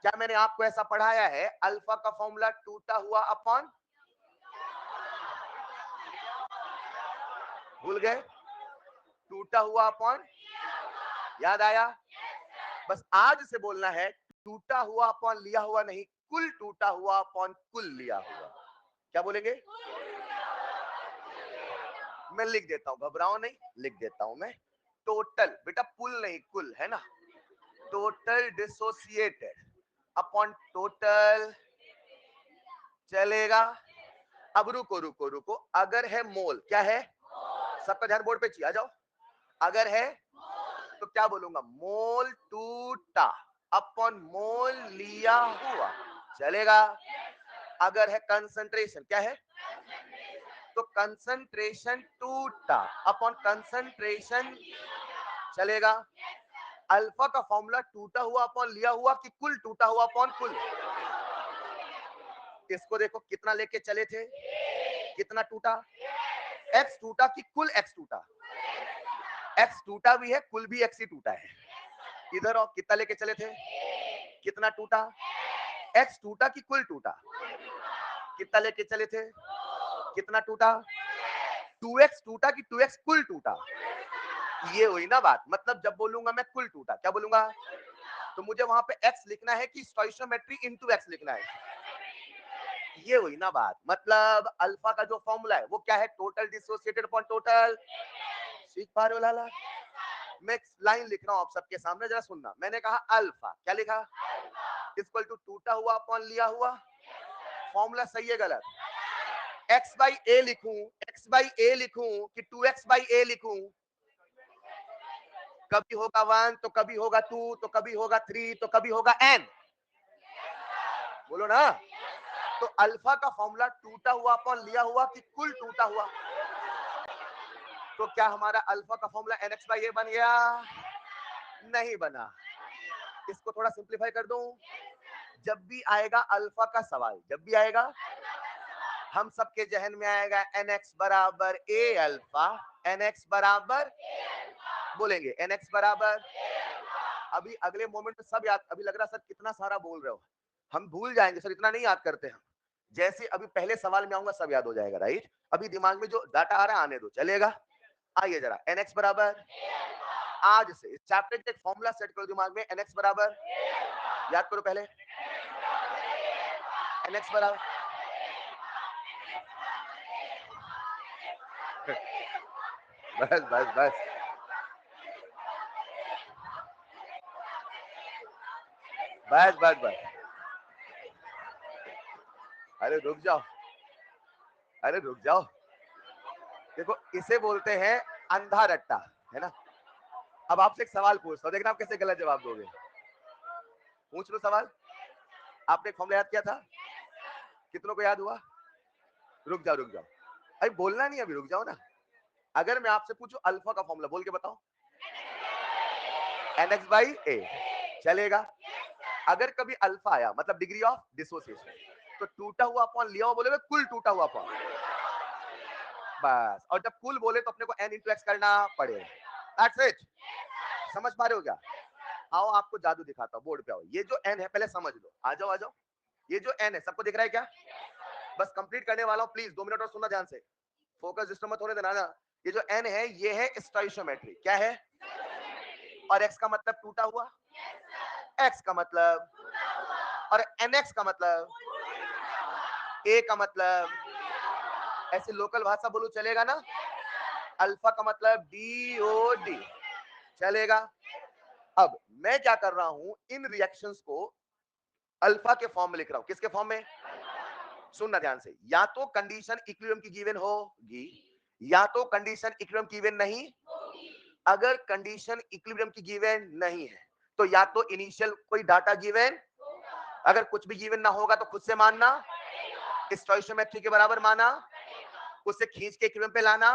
क्या मैंने आपको ऐसा पढ़ाया है, अल्फा का फॉर्मूला टूटा हुआ अपॉन, भूल गए, टूटा हुआ अपॉन, याद आया। बस आज से बोलना है, टूटा हुआ अपॉन लिया हुआ नहीं, कुल टूटा हुआ अपॉन कुल लिया हुआ। क्या बोलेंगे, मैं लिख देता हूं, घबराओ नहीं, लिख देता हूं मैं। टोटल, बेटा पुल नहीं कुल है ना, टोटल डिसोसिएटेड अपॉन टोटल, चलेगा। अब रुको रुको रुको, अगर है मोल, क्या है, सबका ध्यान बोर्ड पे चाहिए, आ जाओ। अगर है तो क्या बोलूंगा, मोल टूटा अपॉन मोल लिया हुआ, चलेगा। अगर है कंसंट्रेशन, क्या है, तो कंसंट्रेशन टूटा अपॉन कंसंट्रेशन, चलेगा। अल्फा का फॉर्मूला टूटा हुआ अपॉन लिया हुआ कि कुल टूटा हुआ अपॉन कुल, इसको देखो कितना लेके चले थे, कितना टूटा, एक्स टूटा कि कुल एक्स टूटा, एक्स टूटा भी है, कुल भी एक्स ही टूटा है। इधर और कितना लेके चले थे, कितना टूटा, एक्स टूटा कि कुल टूटा, कितना लेके चले थे, कितना टूटा, 2x टूटा कि 2x कुल टूटा। ये हुई ना बात, मतलब जब बोलूंगा मैं कुल टूटा, क्या बोलूंगा, तो मुझे वहां पे x लिखना है कि स्टोइकोमेट्री इनटू x लिखना है। ये हुई ना बात, मतलब अल्फा का जो फॉर्मूला है वो क्या है, टोटल डिसोसिएटेड अपॉन टोटल, सीख पा रहे हो लाला। मैं लाइन लिख रहा हूं आप सबके सामने, जरा सुनना। मैंने कहा अल्फा, क्या लिखा, इक्वल टू टूटा हुआ अपॉन लिया हुआ, फॉर्मूला सही है गलत, x बाई ए लिखूं, x बाई ए लिखूं कि 2x बाई ए लिखूं, कभी होगा 1 तो कभी होगा 2 तो कभी होगा 3 तो कभी होगा n, बोलो ना। तो अल्फा का फॉर्मूला टूटा हुआ अपॉन लिया हुआ कि कुल टूटा हुआ, तो क्या हमारा अल्फा का फॉर्मूला nx बाई ए बन गया, नहीं बना। इसको थोड़ा सिंप्लीफाई कर दूं, जब भी आएगा अल्फा का सवाल, जब भी आएगा हम सबके जहन में आएगा nx बराबर a अल्फा, nx बराबर बोलेंगे nx बराबर, अभी अगले मोमेंट में सब याद, अभी लग रहा सर कितना सारा बोल रहे हो, हम भूल जाएंगे सर, इतना नहीं याद करते हम, जैसे अभी पहले सवाल में आऊंगा सब याद हो जाएगा, राइट। अभी दिमाग में जो डाटा आ रहा है आने दो, चलेगा। आइए जरा, nx बराबर, आज से इस चैप्टर के एक फॉर्मूला सेट करो दिमाग में, nx बराबर, याद करो पहले, nx बराबर बस बस बस बस बस बस, अरे रुक जाओ, अरे रुक जाओ, देखो इसे बोलते हैं अंधा रट्टा, है ना। अब आपसे एक सवाल पूछता हूं, देखना आप कैसे गलत जवाब दोगे। पूछ लो सवाल। आपने एक फॉर्मूला याद किया था, कितनों को याद हुआ? रुक जाओ रुक जाओ, अभी बोलना नहीं, अभी रुक जाओ ना। अगर मैं आपसे पूछूं अल्फा का फॉर्मूला, बोल के बताओ। nx बाई ए, चलेगा। अगर कभी अल्फा आया मतलब डिग्री ऑफ डिसोसिएशन, तो टूटा हुआ अपॉन लिया हुआ बोलेगा, कुल टूटा हुआ अपॉन, बस। और जब कुल बोले तो अपने को n इंटू एक्स करना पड़ेगा, दैट्स इट। समझ पा रहे हो क्या? आओ आपको जादू दिखाता हूं, बोर्ड पे आओ। ये जो n है पहले समझ लो, आ जाओ आ जाओ। ये जो n है सबको दिख रहा है क्या? बस कंप्लीट करने वाला हूं, प्लीज 2 मिनट और सुनना ध्यान से, फोकस डिस्टर्ब मत होने देना ना। ये जो n है ये है स्टोइशियोमेट्री, क्या है? और x का मतलब टूटा हुआ, x का मतलब, और nx का मतलब, a का मतलब, ऐसे लोकल भाषा बोलो चलेगा ना। अल्फा का मतलब DOD, चलेगा। अब मैं क्या कर रहा हूं, इन रिएक्शंस को अल्फा के फॉर्म में लिख रहा हूं। किसके फॉर्म में? सुनना ध्यान से, या तो कंडीशन इक्विलिब्रियम की गिवन होगी, या तो कंडीशन इक्विलिब्रियम की गिवन नहीं। अगर कंडीशन इक्विलिब्रियम की गिवन नहीं है तो या तो इनिशियल कोई डाटा गिवन, अगर कुछ भी गिवन ना होगा तो खुद से मानना, स्टोइशियोमेट्री के बराबर माना, उससे खींच के इक्विलिब्रियम पे लाना।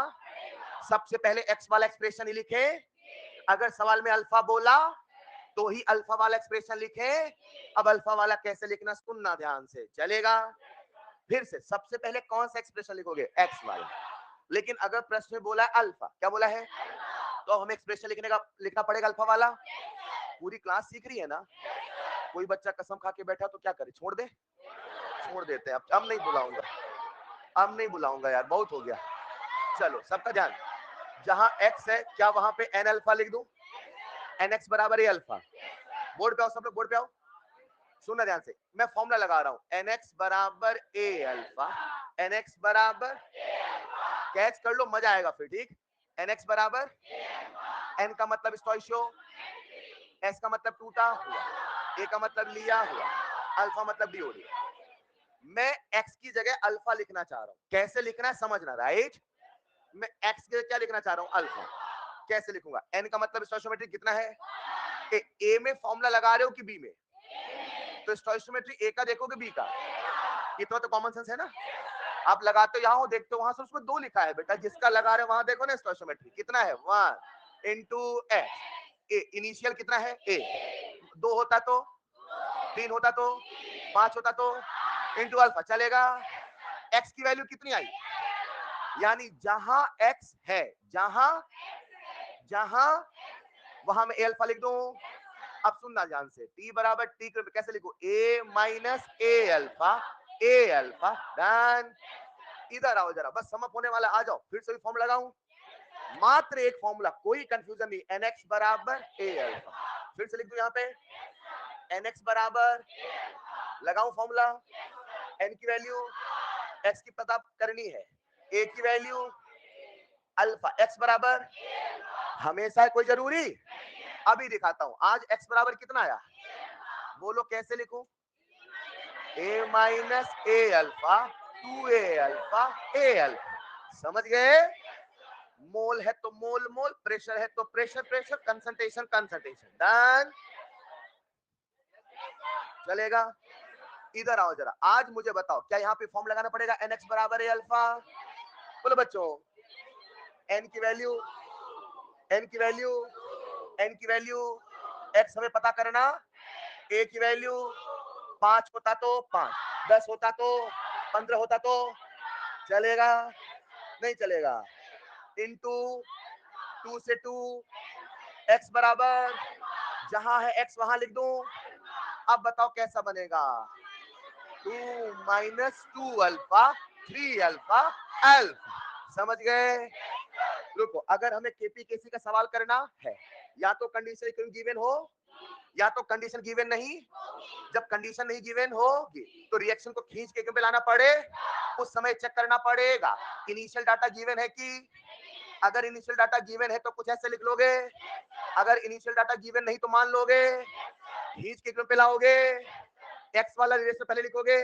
सबसे पहले एक्स वाला एक्सप्रेशन ही लिखे, अगर सवाल में अल्फा बोला तो ही अल्फा वाला एक्सप्रेशन लिखे। अब अल्फा वाला कैसे लिखना सुनना ध्यान से, चलेगा। फिर से सबसे पहले कौन सा एक्सप्रेशन लिखोगे? एक्स वाला। लेकिन अगर प्रश्न में बोला है अल्फा, क्या बोला है, तो हमें एक्सप्रेशन लिखना पड़ेगा अल्फा वाला। पूरी क्लास सीख रही है ना? कोई बच्चा कसम खा के बैठा तो क्या करे, छोड़ दे? छोड़ देते हैं, अब नहीं बुलाऊंगा, अब नहीं बुलाऊंगा यार, बहुत हो गया। चलो सबका ध्यान, जहां एक्स है क्या वहां पे एन अल्फा लिख दूं? एन एक्स बराबर ए अल्फा। बोर्ड पे आओ सब लोग, बोर्ड पे आओ, सुनना ध्यान से, मैं फॉर्मूला लगा रहा हूं, एन एक्स बराबर ए अल्फा, एन एक्स बराबर, कैच कर लो मजा आएगा फिर, ठीक। एन एक्स बराबर, एन का मतलब स्टोइशियो, एस का मतलब टूटा हुआ, ए का मतलब लिया हुआ, अल्फा मतलब डीओडी। मैं एक्स की जगह अल्फा लिखना चाह रहा हूं, कैसे लिखना है समझना, राइट। मैं एक्स की जगह क्या लिखना चाह रहा हूं? अल्फा। कैसे लिखूंगा? एन का मतलब स्टोइशियोमेट्री कितना है? ए में फॉर्मूला लगा रहे हो कि बी में? तो स्टोइशियोमेट्री ए का देखोगे बी का, इतना तो कॉमन सेंस है ना। आप लगाते हो यहाँ हो, देखते हो वहां से, उसमें 2 लिखा है बेटा, जिसका लगा रहे हो वहां देखो ना स्टोइशियोमेट्री कितना है, 1 इंटू एक्स। ए इनिशियल कितना है? ए, 2 होता तो, 3 होता तो, 5 होता तो, इंटू अल्फा, चलेगा। एक्स की वैल्यू कितनी आई? यानी जहां एक्स है, जहां जहां वहां मैं ए अल्फा लिख दूं। अब सुनना ध्यान से, टी बराबर टी कैसे लिखो? ए माइनस ए अल्फा, ए अल्फा, डन। इधर आओ जरा, बस समझ होने वाला, आ जाओ, फिर से भी फॉर्म लगाऊं, मात्र एक फॉर्मूला, कोई कंफ्यूजन नहीं, एन एक्स बराबर ए अल्फा। फिर से लिख दूं यहाँ पे, एन एक्स बराबर, लगाऊं फॉर्मूला, एन की वैल्यू, एक्स की पता करनी है, ए की वैल्यू, अल्फा, एक्स बराबर हमेशा कोई जरूरी। अभी दिखाता हूं, आज एक्स बराबर कितना आया, बोलो कैसे लिखूं? ए माइनस ए अल्फा, 2 ए अल्फा, ए अल्फा, समझ गए? मोल है तो मोल मोल, प्रेशर है तो pressure pressure, concentration concentration, done. चलेगा। इधर आओ जरा, आज मुझे बताओ क्या यहाँ पे फॉर्म लगाना पड़ेगा? एन एक्स बराबर है अल्फा, बोलो बच्चों, एन की वैल्यू, एन की वैल्यू, एन की वैल्यू, एक्स हमें पता करना, ए की वैल्यू 5 होता तो 5, 10 होता तो, 15 होता तो, चलेगा? नहीं चलेगा। इंटू 2 से 2, x बराबर, जहां है x वहां लिख दूं। अब बताओ कैसा बनेगा? 2 माइनस 2 अल्फा 3 अल्फा अल्फा। समझ गए? रुको, अगर हमें केपी का सवाल करना है, या तो कंडीशन गिवन हो या तो कंडीशन गिवन नहीं। जब कंडीशन नहीं गिवन होगी तो रिएक्शन को खींच के क्यों पे लाना पड़े, उस समय चेक करना पड़ेगा इनिशियल डाटा गिवन है कि। अगर इनिशियल डाटा गिवन है तो कुछ ऐसे लिख लोगे, अगर इनिशियल डाटा गिवन नहीं तो मान लोगे, खींच के क्यों पे लाओगे, एक्स वाला रिलेशन पहले लिखोगे,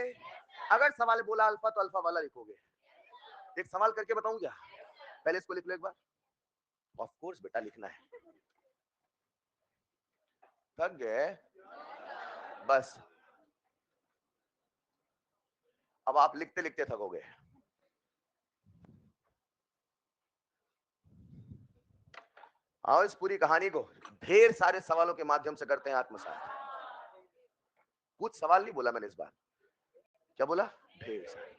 अगर सवाल बोला अल्फा तो अल्फा वाला लिखोगे। एक सवाल करके बताऊं क्या? पहले इसको लिख लो एक बार। ऑफ कोर्स बेटा लिखना है। थक गए? बस अब आप लिखते लिखते थकोगे। आओ इस पूरी कहानी को ढेर सारे सवालों के माध्यम से करते हैं आत्मसात। कुछ सवाल नहीं बोला मैंने इस बार। क्या बोला? ढेर सारे।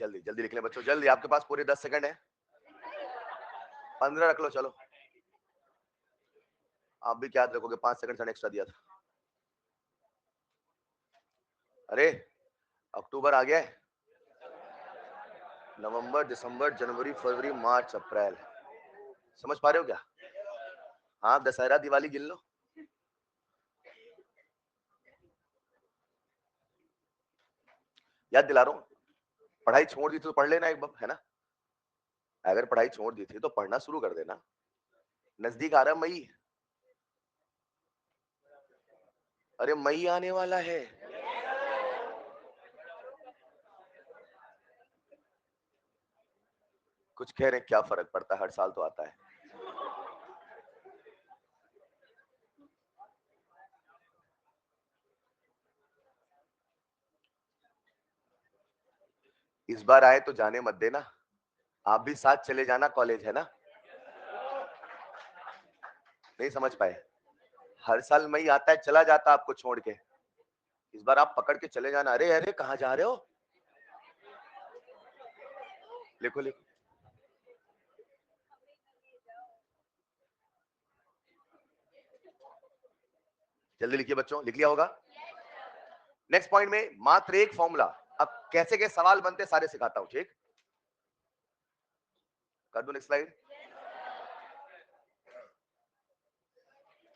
जल्दी जल्दी लिख ले बच्चों, जल्दी, आपके पास पूरे 10 सेकंड है। 15 रख लो चलो। आप भी क्या याद रखोगे, 5 सेकंड एक्स्ट्रा दिया था। अरे अक्टूबर आ गया है, नवंबर दिसंबर जनवरी फरवरी मार्च अप्रैल। समझ पा रहे हो क्या? हाँ, दशहरा दिवाली गिन लो। याद दिला रहा हूँ, पढ़ाई छोड़ दी थी तो पढ़ लेना एक बार, है ना? अगर पढ़ाई छोड़ दी थी तो पढ़ना शुरू कर देना। नजदीक आ रहा है मई। अरे मई आने वाला है। कुछ कह रहे हैं, क्या फर्क पड़ता है, हर साल तो आता है। इस बार आए तो जाने मत देना, आप भी साथ चले जाना, कॉलेज है ना। नहीं समझ पाए? हर साल मई आता है चला जाता आपको छोड़ के, इस बार आप पकड़ के चले जाना। अरे अरे कहाँ जा रहे हो? लिखो लिखो। जल्दी लिखिए बच्चों, लिख लिया होगा। नेक्स्ट पॉइंट में मात्र एक फॉर्मूला। अब कैसे के सवाल बनते सारे सिखाता हूं, ठीक? कर दो नेक्स्ट स्लाइड।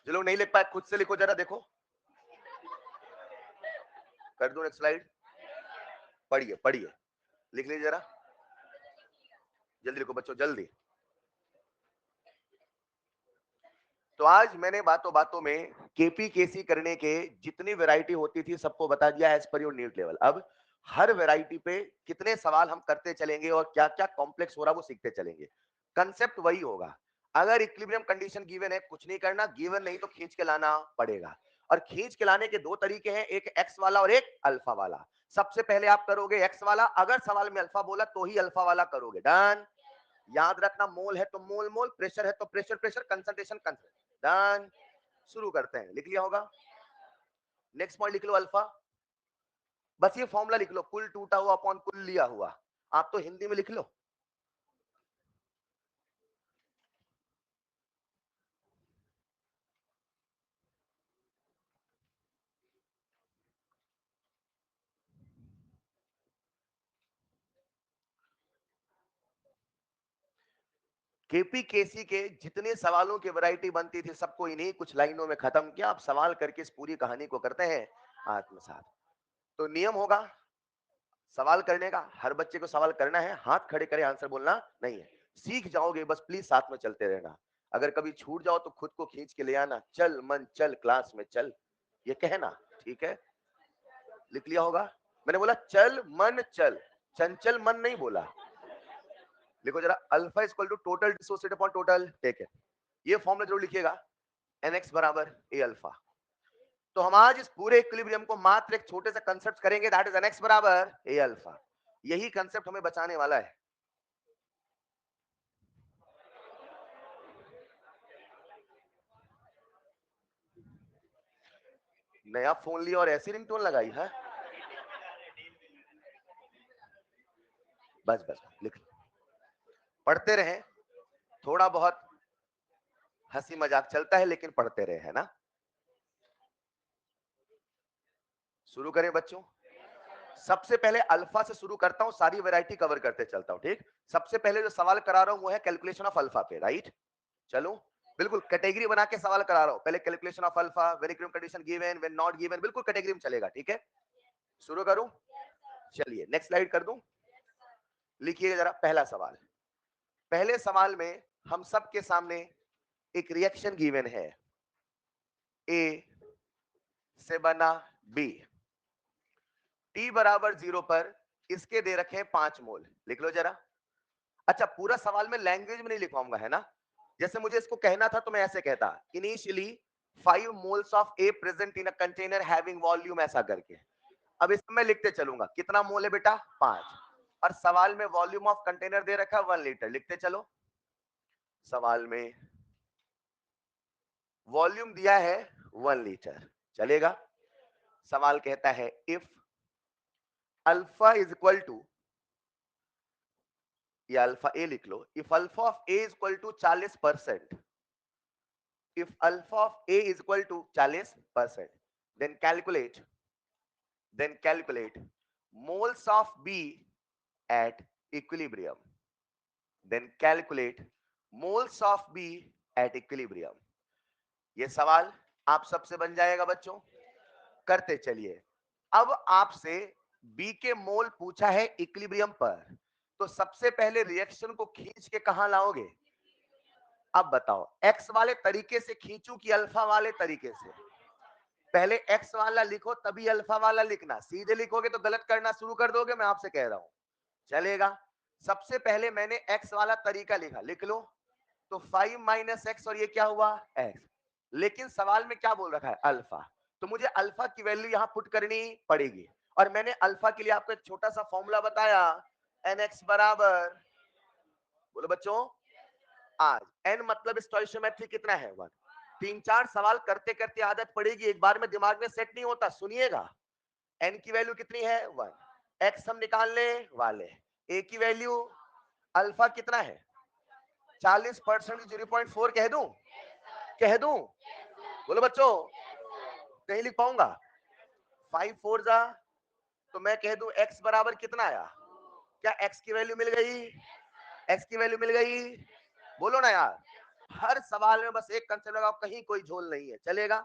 जो लोग नहीं लिख पाए खुद से लिखो जरा, देखो। कर दो नेक्स्ट स्लाइड। पढ़िए पढ़िए, लिख लीजिए जरा, जल्दी लिखो बच्चों जल्दी। तो आज मैंने बातों बातों में केपी करने के जितनी वैरायटी होती थी सबको बता दिया as per your need level. अब हर वैरायटी पे कितने सवाल हम करते चलेंगे और क्या क्या कॉम्प्लेक्स हो रहा है वो सीखते चलेंगे। कंसेप्ट वही होगा। अगर इक्विलिब्रियम कंडीशन गिवन है, कुछ नहीं करना, गिवन नहीं तो खींच के लाना पड़ेगा। और खींच के लाने के दो तरीके हैं, एक एक्स वाला और एक अल्फा वाला। सबसे पहले आप करोगे एक्स वाला, अगर सवाल में अल्फा बोला तो ही अल्फा वाला करोगे। डन। याद रखना, मोल है तो मोल मोल, प्रेशर है तो pressure pressure, concentration concentration. Done. शुरू करते हैं, लिख लिया होगा। नेक्स्ट पॉइंट लिख लो अल्फा। बस ये फॉर्मूला लिख लो, कुल टूटा हुआ अपॉन कुल लिया हुआ। आप तो हिंदी में लिख लो। केपी के जितने सवालों की वैरायटी बनती थी सबको इन्हीं कुछ लाइनों में खत्म किया। अब सवाल करके इस पूरी कहानी को करते हैं आत्मसात। तो नियम होगा सवाल करने का, हर बच्चे को सवाल करना है, हाथ खड़े करे आंसर बोलना नहीं है। सीख जाओगे, बस प्लीज साथ में चलते रहना। अगर कभी छूट जाओ तो खुद को खींच के ले आना, चल मन चल क्लास में चल, ये कहना, ठीक है? लिख लिया होगा। मैंने बोला चल मन चल, चंचल मन नहीं बोला। लिखो जरा, alpha is equal to total dissociate upon total, ठीक है? ये फॉर्मूला जरूर लिखिएगा, nx बराबर a अल्फा। तो हम आज इस पूरे इक्विलिब्रियम को मात्र एक छोटे से कंसेप्ट करेंगे, दैट इज nx बराबर a अल्फा। यही कंसेप्ट हमें बचाने वाला है। नया फोन लिया और ऐसी रिंगटोन लगाई है। बस बस लिख लो। पढ़ते रहे, थोड़ा बहुत हंसी मजाक चलता है लेकिन पढ़ते रहे, है ना। शुरू करें बच्चों। सबसे पहले अल्फा से शुरू करता हूं, सारी वैरायटी कवर करते चलता हूं, ठीक। सबसे पहले जो सवाल करा रहा हूं वो है कैलकुलेशन ऑफ अल्फा पे, राइट। चलो, बिल्कुल कैटेगरी बना के सवाल करा रहा हूं। पहले calculation of alpha, when equilibrium condition given, when not given, बिल्कुल कैटेगरी में चलेगा, ठीक है। शुरू करूं, चलिए नेक्स्ट स्लाइड कर दूं। लिखिए जरा पहला सवाल। पहले सवाल में हम सबके सामने एक रिएक्शन गिवन है, ए से बना बी, टी बराबर 0 पर इसके दे रखे हैं 5 मोल। लिख लो जरा। अच्छा, पूरा सवाल में लैंग्वेज में नहीं लिखवाऊंगा, है ना। जैसे मुझे इसको कहना था तो मैं ऐसे कहता, initially 5 moles of A present in a container having volume, ऐसा करके। अब इसमें मैं लिखते चलूंगा, कितना मोल है बेटा, 5। और सवाल में वॉल्यूम ऑफ कंटेनर दे रखा है 1 लीटर, लिखते चलो। सवाल में वॉल्यूम दिया है 1 लीटर, चलेगा। सवाल कहता है if alpha is equal to, या अल्फा ए लिख लो, if alpha of a is equal to 40%, if alpha of a is equal to 40%, then calculate moles of b at equilibrium, then calculate moles of b at equilibrium। ये सवाल आप सबसे बन जाएगा बच्चों, करते चलिए। अब आपसे बी के मोल पूछा है इक्विलिब्रियम पर, तो सबसे पहले रिएक्शन को खींच के कहां लाओगे। अब बताओ, एक्स वाले तरीके से खींचू कि अल्फा वाले तरीके से। पहले एक्स वाला लिखो तभी अल्फा वाला लिखना, सीधे लिखोगे तो गलत करना शुरू कर दोगे, मैं आपसे कह रहा हूं, चलेगा। सबसे पहले मैंने एक्स वाला तरीका लिखा, लिख लो। तो 5 माइनस एक्स, और ये क्या हुआ, एक्स। लेकिन सवाल में क्या बोल रखा है, अल्फा। तो मुझे अल्फा की वैल्यू यहां पुट करनी पड़ेगी, और मैंने अल्फा के लिए आपको एक छोटा सा फॉर्मूला बताया, एन एक्स बराबर, बोलो बच्चों, आज एन मतलब स्टोइशियोमेट्री कितना है, 1। 3-4 सवाल करते करते आदत पड़ेगी, एक बार में दिमाग में सेट नहीं होता, सुनिएगा। एन की वैल्यू कितनी है, 1। एक्स हम निकालने वाले, ए की वैल्यू, अल्फा कितना है, 40%, 0.4 कह दूं, कह दूं, बोलो बच्चों, नहीं लिख पाऊंगा। 5 4 जा, तो मैं कह दूं एक्स बराबर कितना आया, क्या एक्स की वैल्यू मिल गई, एक्स की वैल्यू मिल गई, बोलो ना यार। हर सवाल में बस एक कंसेप्ट लगाओ, कहीं कोई झोल नहीं है, चलेगा।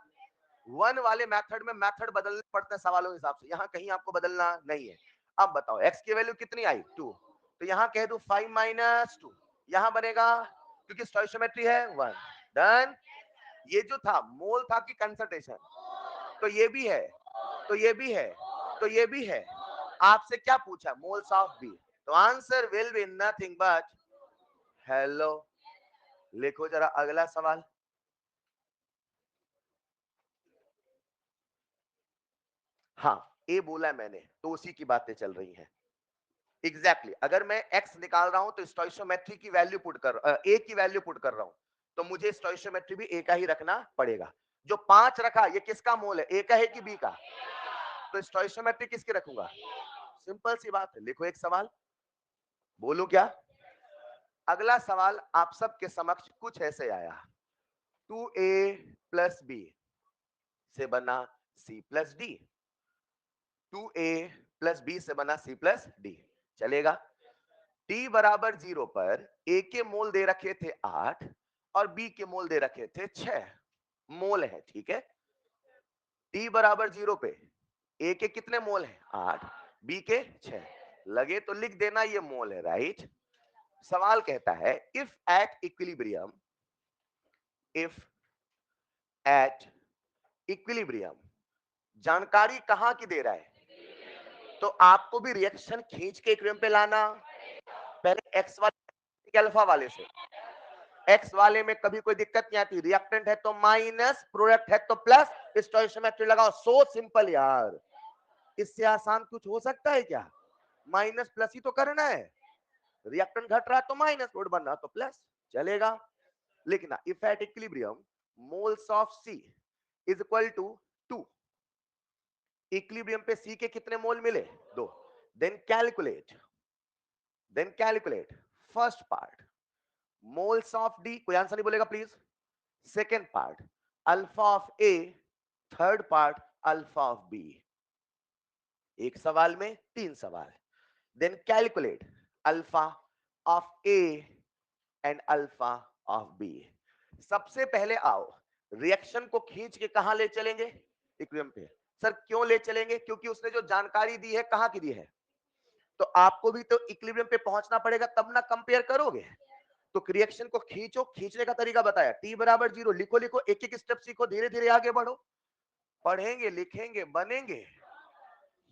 वन वाले मेथड में मेथड बदलने पड़ते हैं सवालों के हिसाब से, यहाँ कहीं आपको बदलना नहीं है। अब बताओ एक्स की वैल्यू कितनी आई, 2, तो यहाँ कह दू 5 माइनस 2, यहाँ बनेगा, क्योंकि स्टोइशियोमेट्री है 1। डन। ये जो था मोल था कि कंसंट्रेशन, तो ये भी है, तो ये भी है, तो ये भी है। आपसे क्या पूछा, मोल्स ऑफ बी, तो answer will be nothing but, hello, लिखो जरा अगला सवाल। हाँ, ए बोला मैंने तो उसी की बातें चल रही हैं। Exactly exactly. अगर मैं x निकाल रहा हूं तो स्टोइशियोमेट्री की वैल्यू पुट कर a की वैल्यू पुट कर रहा हूं, तो मुझे स्टोइशियोमेट्री भी a का ही रखना पड़ेगा। जो 5 रखा ये किसका मोल है, a का है कि b का, तो स्टोइशियोमेट्री किसकी रखूंगा, सिंपल सी बात है। लिखो एक सवाल, बोलो क्या। अगला सवाल आप सबके समक्ष कुछ ऐसे आया, 2a प्लस बी से बना c plus d, 2a plus b से बना c प्लस डी, चलेगा। t बराबर 0 पर a के मोल दे रखे थे 8 और b के मोल दे रखे थे 6 मोल है, ठीक है। t बराबर 0 पे a के कितने मोल हैं, 8, b के 6, लगे तो लिख देना ये मोल है, राइट। सवाल कहता है इफ एट इक्विलिब्रियम, जानकारी कहां की दे रहा है, तो आपको भी रिएक्शन खींच के इक्विलिब्रियम पे लाना। पहले एक्स वाले अल्फा वाले से, एक्स वाले में कभी कोई दिक्कत नहीं आती, रिएक्टेंट है तो माइनस, प्रोडक्ट है तो प्लस, स्टोइशियोमेट्री लगाओ, सो सिंपल यार, इससे आसान कुछ हो सकता है क्या, माइनस प्लस ही तो करना है, रिएक्टेंट घट रहा तो माइनस, प्रोडक्ट बन रहा तो प्लस, चलेगा। लिखना if at equilibrium moles of C is equal to 2, equilibrium पे सी के कितने मोल मिले? 2। Then calculate first part moles of D, कोई आंसर नहीं बोलेगा please. Second part alpha of A, third part alpha of B. एक सवाल में 3 सवाल। Then calculate alpha of A and alpha of B. सबसे पहले आओ रिएक्शन को खींच के कहां ले चलेंगे? इक्विलिब्रियम पे। सर क्यों ले चलेंगे? क्योंकि उसने जो जानकारी दी है कहां की दी है, तो आपको भी तो इक्विलिब्रियम पे पहुंचना पड़ेगा तब ना कंपेयर करोगे। तो रिएक्शन को खींचो, खींचने का तरीका बताया, टी बराबर 0, लिखो लिखो, एक एक स्टेप सीखो, धीरे धीरे आगे बढ़ो, पढ़ेंगे लिखेंगे बनेंगे।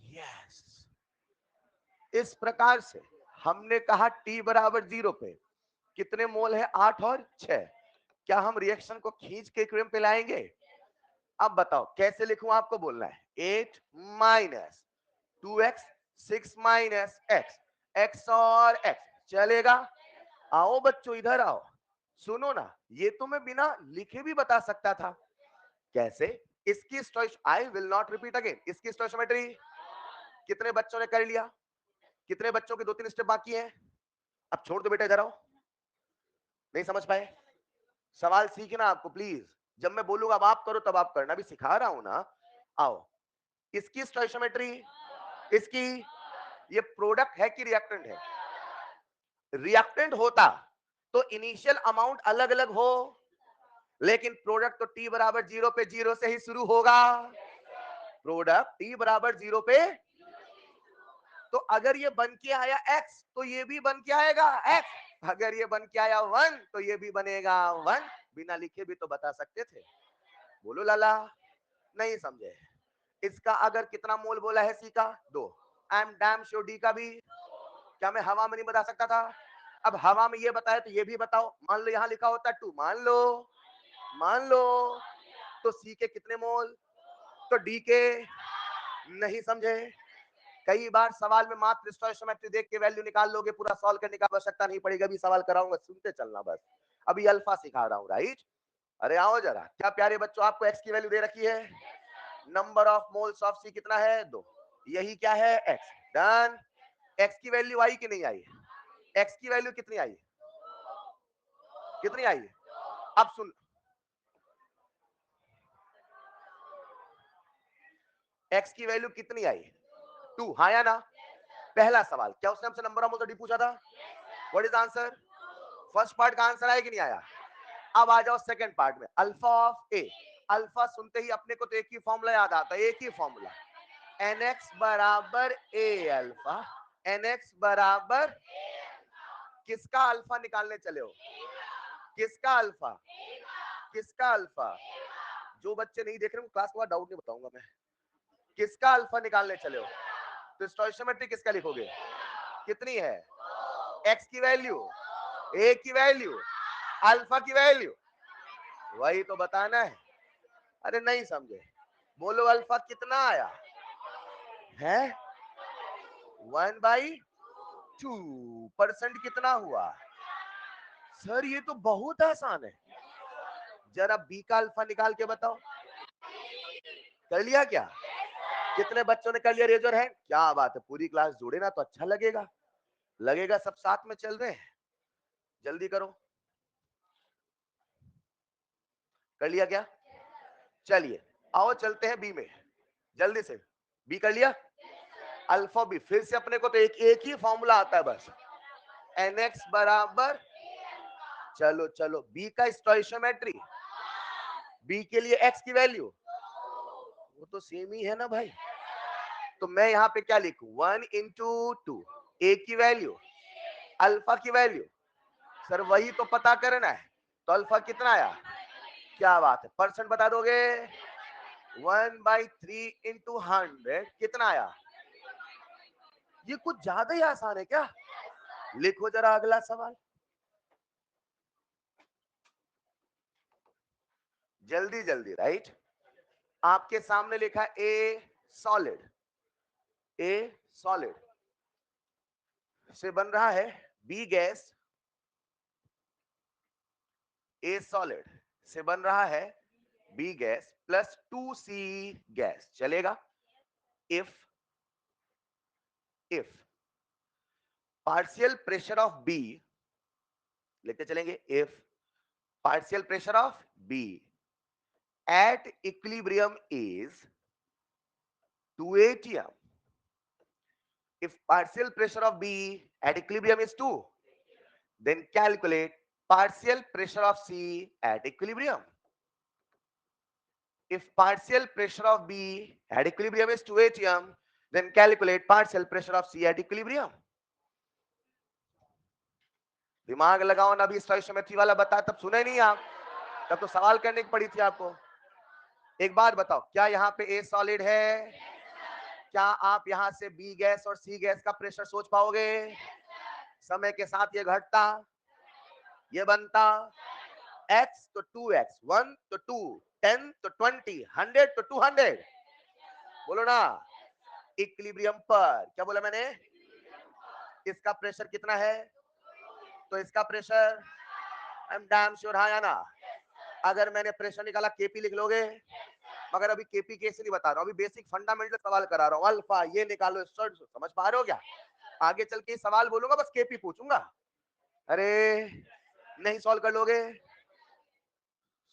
यस, इस प्रकार से हमने कहा टी बराबर 0 पे कितने मोल है? 8 और 6। क्या हम रिएक्शन को खींच के इक्विलिब्रियम पे लाएंगे? अब बताओ कैसे लिखूं, आपको बोलना है। 8 minus 2x, 6 minus x, x और x चलेगा? आओ बच्चों इधर आओ, सुनो ना, ये तो मैं बिना लिखे भी बता सकता था। कैसे? इसकी I will not repeat again, इसकी स्टोइशियोमेट्री कितने बच्चों ने कर लिया? कितने बच्चों के 2-3 स्टेप बाकी हैं? अब छोड़ दो बेटा, इधर आओ। नहीं समझ पाए? सवाल सीखना आपको प्लीज, जब मैं बोलूंगा अब आप करो तब आप करना, भी सिखा रहा हूं ना। आओ, इसकी स्टोइशियोमेट्री, इसकी, ये प्रोडक्ट है कि रिएक्टेंट है? रिएक्टेंट होता तो इनिशियल अमाउंट अलग अलग हो, लेकिन प्रोडक्ट तो टी बराबर 0 पे 0 से ही शुरू होगा। प्रोडक्ट टी बराबर 0 पे, तो अगर ये बन के आया x तो ये भी बन के आएगा x, अगर ये बन के आया 1 तो ये भी बनेगा 1। बिना लिखे भी तो बता सकते थे। बोलो लाला, नहीं समझे? इसका अगर कितना मोल बोला है सी का? 2। I am damn sure D का भी। क्या मैं हवा में नहीं बता सकता था? अब हवा में ये बताया तो ये भी बताओ। मान लो यहां लिखा होता 2, मान लो तो सी के कितने मोल, तो डी के। नहीं समझे? कई बार सवाल में मात्र स्टोइशियोमेट्री देख के वैल्यू निकाल लोगे, पूरा सॉल्व करने की आवश्यकता नहीं पड़ेगी। अभी सवाल कराऊंगा, सुनते चलना बस। अभी अल्फा सिखा रहा हूं, राइट? अरे आओ जरा, क्या प्यारे बच्चों, आपको एक्स की वैल्यू दे रखी है। नंबर ऑफ मोल्स ऑफ सी कितना है? 2। यही क्या है? एक्स। डन। एक्स की वैल्यू आई कि नहीं आई? एक्स की वैल्यू कितनी आई? कितनी आई? अब सुन, एक्स की वैल्यू कितनी आई? 2, हाँ या ना? पहला सवाल, क्या उसने हमसे नंबर ऑफ मोल्स डी पूछा था? What is answer? First part का आंसर आया कि नहीं आया? अब आ जाओ सेकंड पार्ट में, अल्फा ऑफ ए। अल्फा सुनते ही अपने को तो एक ही फॉर्मूला याद आता है, एक ही फॉर्मूला, nx बराबर ए अल्फा। nx बराबर किसका अल्फा निकालने चले हो? किसका अल्फा? किसका अल्फा? जो बच्चे नहीं देख रहे क्लास के बाद डाउट नहीं बताऊंगा मैं। किसका अल्फा निकालने चले हो? तो स्टोइशियोमेट्री किसका लिखोगे? कितनी है? एक्स की वैल्यू, ए की वैल्यू, अल्फा की वैल्यू, वही तो बताना है। अरे नहीं समझे? बोलो अल्फा कितना आया है? 1/2%। कितना हुआ? सर ये तो बहुत आसान है। जरा बी का अल्फा निकाल के बताओ। कर लिया क्या? कितने बच्चों ने कर लिया? रेजर है। क्या बात है, पूरी क्लास जुड़े ना तो अच्छा लगेगा। लगेगा सब साथ में चल रहे हैं। जल्दी करो। कर लिया क्या? चलिए आओ चलते हैं बी में, जल्दी से। बी कर लिया? अल्फा बी, फिर से अपने को तो एक ही फॉर्मूला आता है बस, nx बराबर, चलो चलो, बी का स्टोइशियोमेट्री, बी के लिए x की वैल्यू, वो तो सेम ही है ना भाई। तो मैं यहाँ पे क्या लिखूं? 1 इंटू 2, ए की वैल्यू, अल्फा की वैल्यू। सर वही तो पता करना है। तो अल्फा कितना आया? क्या बात है, परसेंट बता दोगे? 1/3 इंटू 100 कितना आया? ये कुछ ज्यादा ही आसान है क्या? लिखो जरा अगला सवाल, जल्दी जल्दी। राइट, आपके सामने लिखा ए सॉलिड, ए सॉलिड से बन रहा है बी गैस, ए सॉलिड से बन रहा है B gas plus 2C gas, चलेगा? If partial pressure of B, लेते चलेंगे, if partial pressure of B at equilibrium is 2 atm. If partial pressure of B at equilibrium is 2, then calculate partial pressure of C at equilibrium. If partial pressure of B at equilibrium is 2 atm, then calculate partial pressure of C at equilibrium. दिमाग लगाओ ना, अभी stoichiometry वाला बताया तब सुने नहीं आप, तब तो सवाल करने की पड़ी थी आपको। एक बात बताओ, क्या यहाँ पे ए सॉलिड है? क्या आप यहां से बी गैस और सी गैस का प्रेशर सोच पाओगे? समय के साथ ये घटता, ये बनता, x तो 2x, 1 तो 2, 10 तो 20, 100 तो 200, बोलो ना। इक्विलिब्रियम पर क्या बोला मैंने? इसका प्रेशर कितना है? तो इसका pressure, I am damn sure, हाँ या ना? अगर मैंने प्रेशर निकाला केपी लिख लोगे? मगर अभी केपी कैसे नहीं बता रहा हूं, अभी बेसिक फंडामेंटल सवाल करा रहा हूं। अल्फा ये निकालो, समझ पा रहे हो क्या? आगे चल के सवाल बोलूंगा, बस केपी पूछूंगा। अरे नहीं सॉल्व कर लोगे?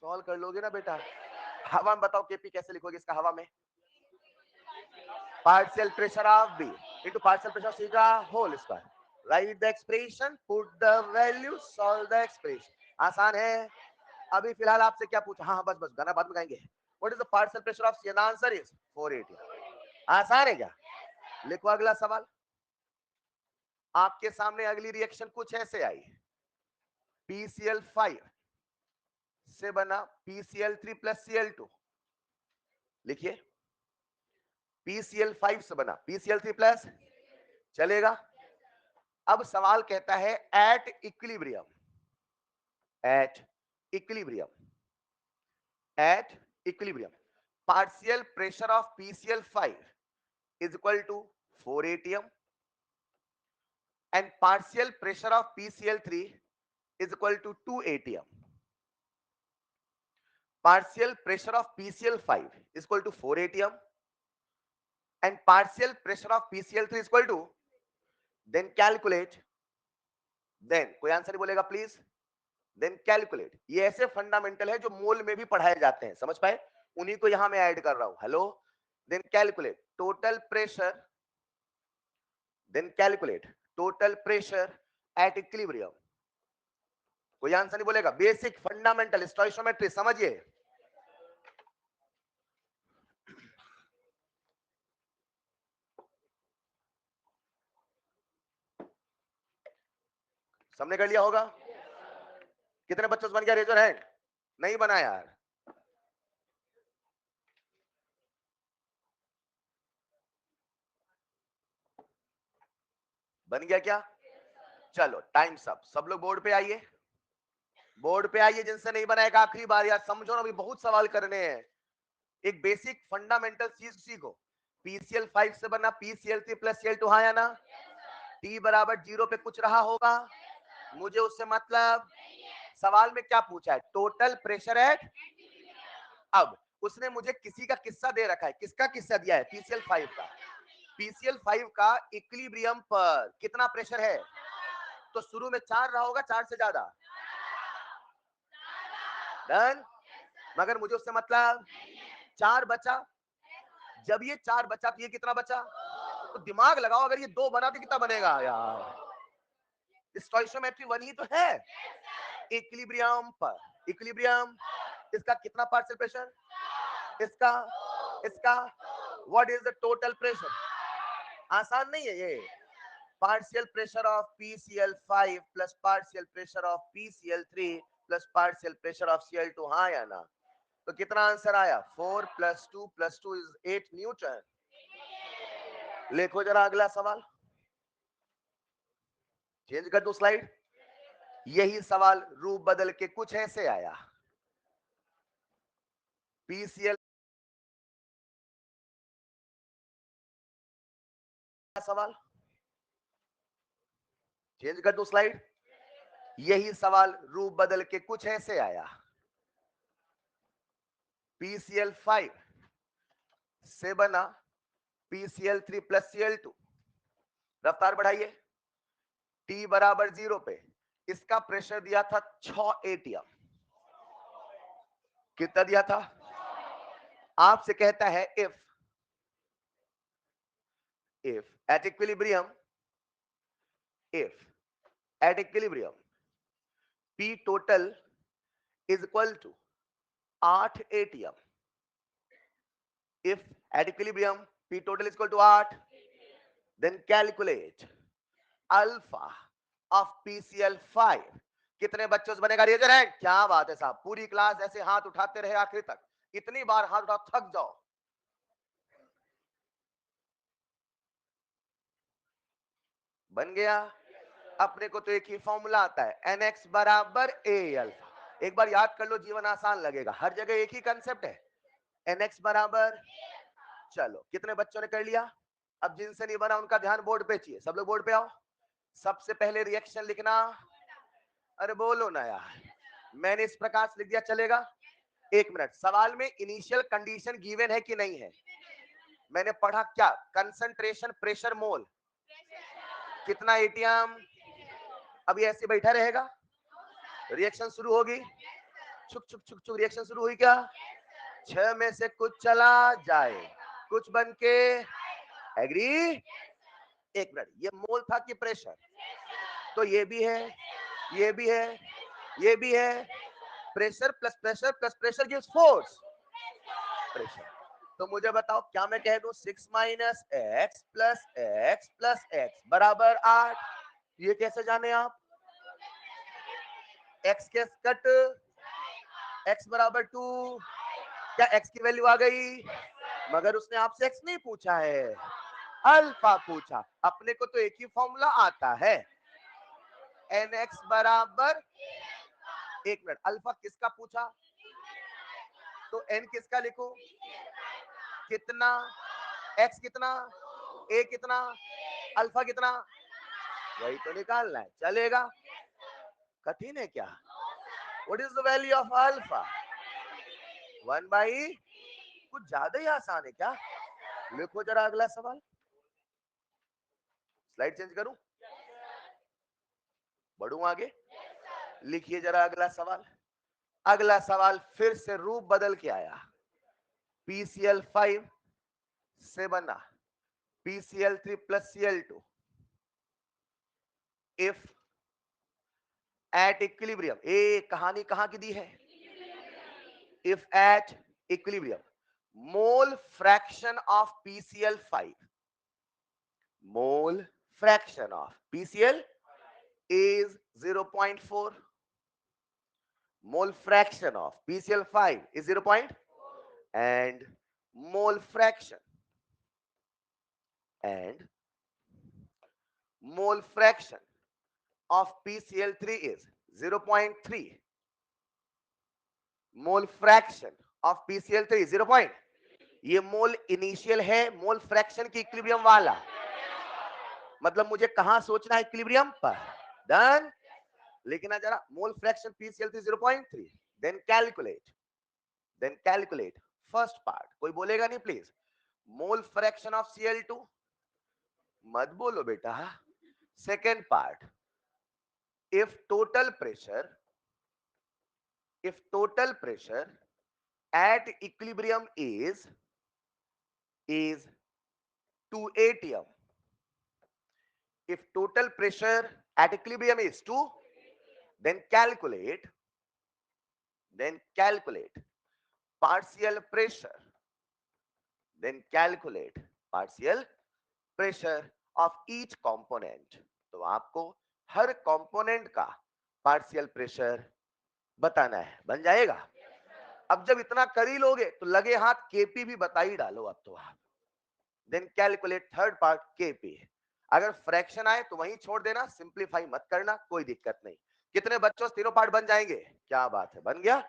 सॉल्व कर लोगे ना बेटा? हवा में बताओ केपी कैसे लिखोगे इसका? हवा में partial pressure of B into partial pressure of C का whole square, write the expression, put the value, solve the expression. आसान है। अभी फिलहाल आपसे क्या पूछा? हाँ बस बस, गाना बाद में गाएंगे। What is the partial pressure of c? The answer is 480। आसान है क्या? लिखो अगला सवाल। आपके सामने अगली रिएक्शन कुछ ऐसे आई। PCl5 से बना PCl3 प्लस Cl2। लिखिए, PCl5 से बना PCl3 प्लस, चलेगा। अब सवाल कहता है at equilibrium, at equilibrium, at equilibrium partial pressure of PCl5 is equal to 4 atm and partial pressure of PCl3 is equal to 2 atm. Partial pressure of PCl5 is equal to 4 atm and partial pressure of PCl3 is equal to, then calculate, then कोई answer नहीं बोलेगा please, then calculate. ये ऐसे fundamental है जो मोल में भी पढ़ाए जाते हैं, समझ पाए? उन्हीं को यहां मैं ऐड कर रहा हूं। Hello, then calculate total pressure, then calculate total pressure at equilibrium. कोई आंसर नहीं बोलेगा। बेसिक फंडामेंटल स्टोइकोमेट्री समझिए। सबने कर लिया होगा? कितने बच्चों से बन गया? Raise your hand. नहीं बना यार? बन गया क्या? चलो टाइम सब लोग बोर्ड पे आइए, बोर्ड पे आइए। जिनसे नहीं बनाएगा आखिरी बार यार, समझो ना, अभी बहुत सवाल करने हैं। एक बेसिक फंडामेंटल चीज सीखो। PCl5 से बना PCl3 प्लस Cl2, हाँ या ना? T बराबर 0 पे कुछ रहा होगा, मुझे उससे मतलब। सवाल में क्या पूछा है? Total pressure eight. अब उसने मुझे किसी का किस्सा दे रखा है। किसका किस्सा दिया है? PCl5 का। PCl5 का इक्विलिब्रियम पर कितना प्रेशर है? तो शुरू में 4 रहा होगा, 4 से ज्यादा। डन। मगर मुझे उससे मतलब 4 बचा। जब ये 4 बचा तो ये कितना बचा? तो दिमाग लगाओ, अगर ये 2 बना तो कितना बनेगा यार? स्टोइकोमेट्री 1 ही तो है। इक्विलिब्रियम पर, इक्विलिब्रियम, इसका कितना पार्शियल प्रेशर? इसका, इसका, what is the total pressure? आसान नहीं है ये। Partial pressure of PCl5 plus partial pressure of PCl3 plus partial pressure of Cl2, हाँ या ना? तो कितना आंसर आया? 4 + 2 इज 8 न्यूटन। लिखो जरा अगला सवाल। चेंज कर दो स्लाइड। यही सवाल रूप बदल के कुछ ऐसे आया। PCl सवाल, चेंज कर दो स्लाइड। यही सवाल रूप बदल के कुछ ऐसे आया। PCl5 से बना PCl3 प्लस Cl2, रफ्तार बढ़ाइए, T बराबर 0 पे इसका प्रेशर दिया था 6 ATM। कितना दिया था? आपसे कहता है if at equilibrium, if at equilibrium P total is equal to 8 ATM, if at equilibrium P total is equal to 8, then calculate alpha of PCl5। कितने बच्चों से बनेगा? Raise your hand. क्या बात है साहब, पूरी क्लास ऐसे हाथ उठाते रहे आखिर तक, इतनी बार हाथ उठा थक जाओ। बन गया? अपने को तो एक ही फॉर्मूला आता है, NX बराबर A अल्फा। एक बार याद कर लो, जीवन आसान लगेगा, हर जगह एक ही कंसेप्ट है, NX बराबर। चलो, कितने बच्चों ने कर लिया? अब जिनसे नहीं बना उनका ध्यान बोर्ड पे चाहिए, सब लोग बोर्ड पे आओ। सबसे पहले रिएक्शन लिखना। अरे बोलो ना यार, मैंने इस प्रकार से लिख दिया, चलेगा? एक मिनट, सवाल में इनिशियल कंडीशन गिवन है कि नहीं है? मैंने पढ़ा क्या? कंसंट्रेशन, प्रेशर, मोल, कितना एटीएम? अभी ऐसे बैठा रहेगा, रिएक्शन शुरू होगी, छुक छुक छुक छुक रिएक्शन शुरू हुई क्या? 6 में से कुछ चला जाए, कुछ बन के, एग्री? एक मिनट, ये मोल था कि प्रेशर? तो ये भी है, ये भी है, ये भी है। Pressure plus pressure gives force, pressure. तो मुझे बताओ, क्या मैं कह दूं 6 माइनस एक्स प्लस एक्स बराबर 8? ये कैसे जाने आप? एक्स के कट, एक्स बराबर 2। क्या एक्स की वैल्यू आ गई? मगर उसने आपसे एक्स नहीं पूछा है, अल्फा पूछा। अपने को तो एक ही फॉर्मूला आता है, एन एक्स बराबर। एक मिनट, अल्फा किसका पूछा? तो एन किसका लिखूं? कितना? एक्स कितना? ए कितना? अल्फा कितना? वही तो निकालना है, चलेगा? कठिन है क्या? What is the value of alpha? 1/, कुछ ज्यादा ही आसान है क्या? लिखो जरा अगला सवाल, स्लाइड चेंज करूं, बढ़ूं आगे? लिखिए जरा अगला सवाल। अगला सवाल फिर से रूप बदल के आया, PCl5 से बना PCl3 plus Cl2 if at equilibrium. ए कहानी कहां की दी है? If at equilibrium mole fraction of PCl5, mole fraction of PCl is 0.4, mole fraction of PCl5 is 0. And mole fraction and mole fraction of PCl3 is 0.3. Mole fraction of PCl3 0. ये मोल initial है, mole fraction की equilibrium वाला, मतलब मुझे कहां सोचना है? Equilibrium पर। डन? लिखना जरा, mole fraction PCl3 0.3, then calculate first part. कोई बोलेगा नहीं please? Mole fraction of Cl2 मत बोलो बेटा। Second part, if total pressure at equilibrium is 2 atm, if total pressure at equilibrium is 2, then calculate partial pressure, then calculate partial pressure of each component। तो आपको हर component का partial pressure बताना है, बन जाएगा? अब जब इतना कर ही लोगे तो लगे हाथ केपी भी बता ही डालो अब तो आप। Then calculate third part KP. अगर फ्रैक्शन आए तो वहीं छोड़ देना, सिंपलीफाई मत करना, कोई दिक्कत नहीं। कितने बच्चों से तीनों पार्ट बन जाएंगे? क्या बात है, बन गया?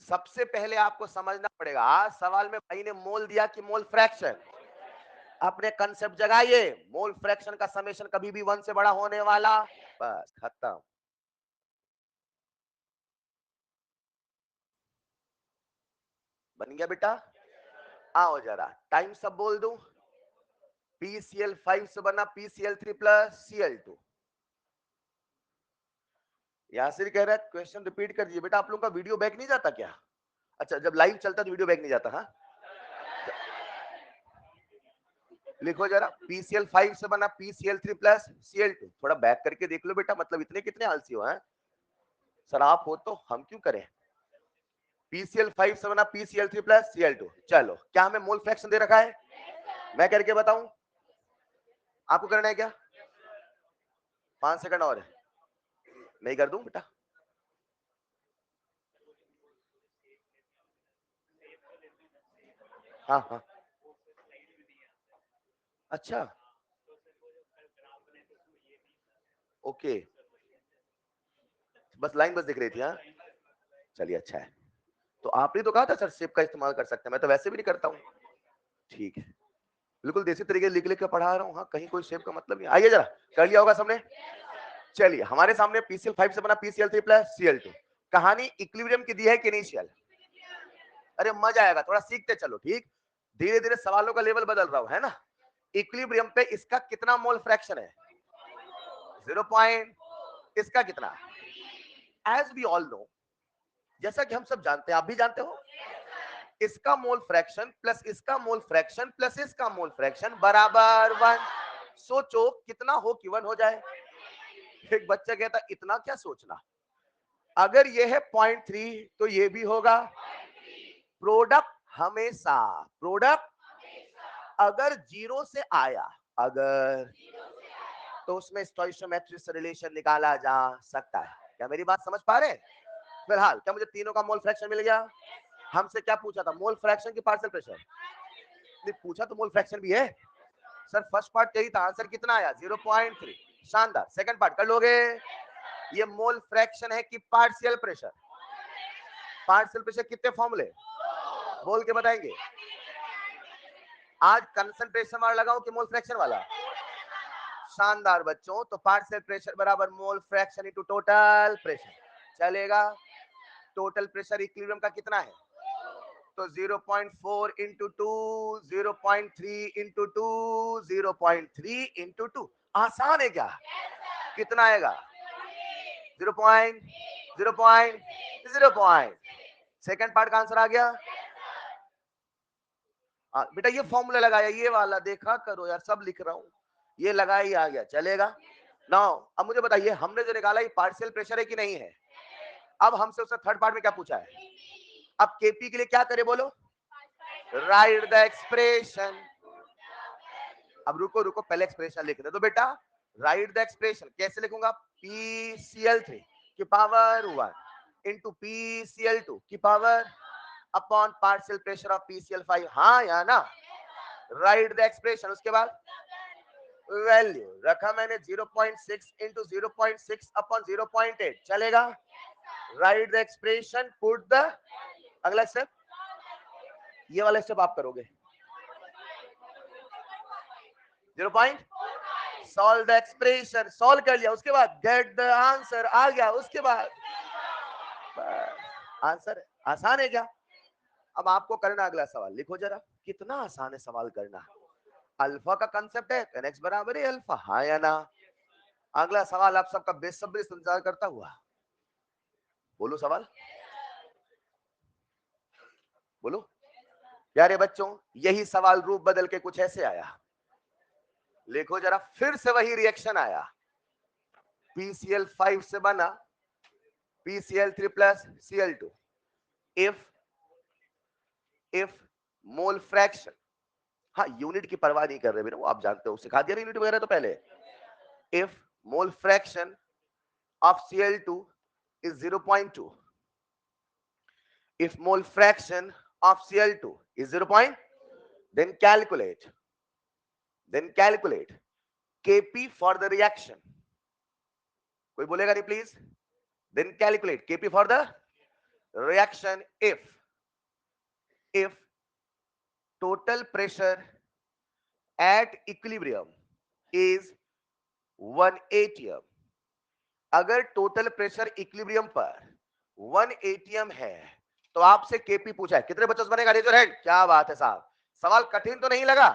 सबसे पहले आपको समझना पड़ेगा, आज सवाल में भाई ने मोल दिया कि मोल फ्रैक्शन। अपने कंसेप्ट जगाइए, मोल फ्रैक्शन का समेशन कभी भी 1 से बड़ा होने वाला, बस खत्म। बन गया बेटा? आओ जरा टाइम सब बोल दूं। PCl5 से बना PCl3 प्लस Cl2। यासिर कह रहा है क्वेश्चन रिपीट कर दीजिए। बेटा आप लोगों का वीडियो बैक नहीं जाता क्या? अच्छा जब लाइव चलता तो वीडियो बैक नहीं जाता। हाँ लिखो जरा PCl5 से बना PCl3 प्लस Cl2। थोड़ा बैक करके देख लो बेटा, मतलब इतने कितने आलसी हो हैं सर आप हो तो हम क्यों करें। PCl5 से बना PCl3 प्लस Cl2। चलो क्या हमें मोल फ्रैक्शन दे रखा है? मैं करके बताऊं? आपको करना है क्या? 5 सेकंड और है, नहीं कर दूं बेटा? हाँ हाँ अच्छा ओके, बस लाइन बस दिख रही थी। हाँ चलिए अच्छा है। तो आपने तो कहा था सर शेप का इस्तेमाल कर सकते हैं, मैं तो वैसे भी नहीं करता हूँ। ठीक है बिल्कुल देसी तरीके लिख लिख के पढ़ा रहा हूँ। हाँ कहीं कोई शेप का मतलब नहीं। आइए जरा कर लिया होगा सबने। चलिए हमारे सामने PCl5 से बना PCl3 प्लस Cl2। कहानी इक्विलिब्रियम की दी है कि इनिशियल? अरे मजा आएगा, थोड़ा सीखते चलो। ठीक धीरे धीरे सवालों का लेवल बदल रहा हूं है ना। इक्विलिब्रियम पे इसका कितना मोल फ्रैक्शन है? 0 पॉइंट। इसका कितना? एज वी ऑल नो, जैसा कि हम सब जानते हैं, आप भी जानते हो, इसका मोल फ्रैक्शन प्लस इसका मोल फ्रैक्शन प्लस इसका मोल फ्रैक्शन बराबर 1। सोचो कितना हो कि 1 हो जाए। एक बच्चा कहता इतना क्या सोचना, अगर ये है 0.3 तो ये भी होगा। प्रोडक्ट हमेशा, प्रोडक्ट अगर जीरो से आया, अगर, तो उसमें स्टोइशियोमेट्रिक से रिलेशन निकाला जा सकता है। क्या मेरी बात समझ पा रहे हैं? फिलहाल क्या मुझे तीनों का मोल फ्रैक्शन मिल गया? हमसे क्या पूछा था, मोल फ्रैक्शन की पार्शियल प्रेशर? नहीं पूछा तो मोल फ्रैक्शन भी है सर। फर्स्ट पार्ट यही था, आंसर कितना आया? 0.3। शानदार। सेकंड पार्ट कर लोगे? ये मोल फ्रैक्शन है कि पार्शियल प्रेशर? पार्शियल प्रेशर कितने फॉर्मूले बोल के बताएंगे? आज कंसंट्रेशन वाला लगाओ कि मोल फ्रैक्शन वाला? शानदार बच्चों। तो पार्शियल प्रेशर बराबर mole fraction into total pressure चलेगा। टोटल प्रेशर इक्विलिब्रियम का कितना है? तो 0.4 इंटू 2, 0.3 इंटू 2, 0.3 इंटू 2। आसान है क्या? कितना आएगा? 0 point 0 point 0 point. Second part का आंसर आ गया। बेटा ये फॉर्मूला लगाया, ये वाला देखा करो यार, सब लिख रहा हूं, ये लगा ही आ गया चलेगा। नाउ अब मुझे बताइए, हमने जो निकाला ये पार्शियल प्रेशर है कि नहीं है? अब हमसे उसने थर्ड पार्ट में क्या पूछा है? अब केपी के लिए क्या करे बोलो? Right the expression. अब रुको रुको, पहले एक्सप्रेशन लिख दे तो बेटा। राइट द एक्सप्रेशन कैसे लिखूंगा? PCl3 की पावर 1 इंटू PCl2 की power upon partial pressure of PCl5। हाँ या ना? Right the expression. उसके बाद वैल्यू रखा मैंने 0.6 इंटू 0.6 अपॉन 0.8 चलेगा। Right the expression, put the, अगला स्टेप, ये वाला स्टेप आप करोगे। 0. सॉल्व द एक्सप्रेशन, सॉल्व कर लिया, उसके बाद गेट द आंसर आ गया। उसके बाद आंसर। आसान है क्या? अब आपको करना अगला सवाल, लिखो जरा कितना आसान है सवाल करना। अल्फा का कंसेप्ट है, n x बराबर है अल्फा, हाँ या ना? अगला सवाल आप सबका बेसब्री से इंतजार करता हुआ, बोलो सवाल, बोलो। प्यारे बच्चों यही सवाल रूप बदल के कुछ ऐसे आया, लिखो जरा, फिर से वही रिएक्शन आया। PCl5 से बना PCl3 plus Cl2। If mole fraction, हाँ यूनिट की परवाह नहीं कर रहे मेरे, वो आप जानते हो, सिखा दिया यूनिट वगैरह तो पहले। If mole fraction of Cl2 is 0.2, if mole fraction of Cl2 is 0. Then calculate Kp for the reaction. कोई बोलेगा नहीं please? Then calculate Kp for the reaction if total pressure at equilibrium is 1 atm। अगर total pressure equilibrium पर 1 atm है तो आपसे KP पूछा है, कितने बच्चों से बनेगा? Raise your hand. क्या बात है साहब, सवाल कठिन तो नहीं लगा?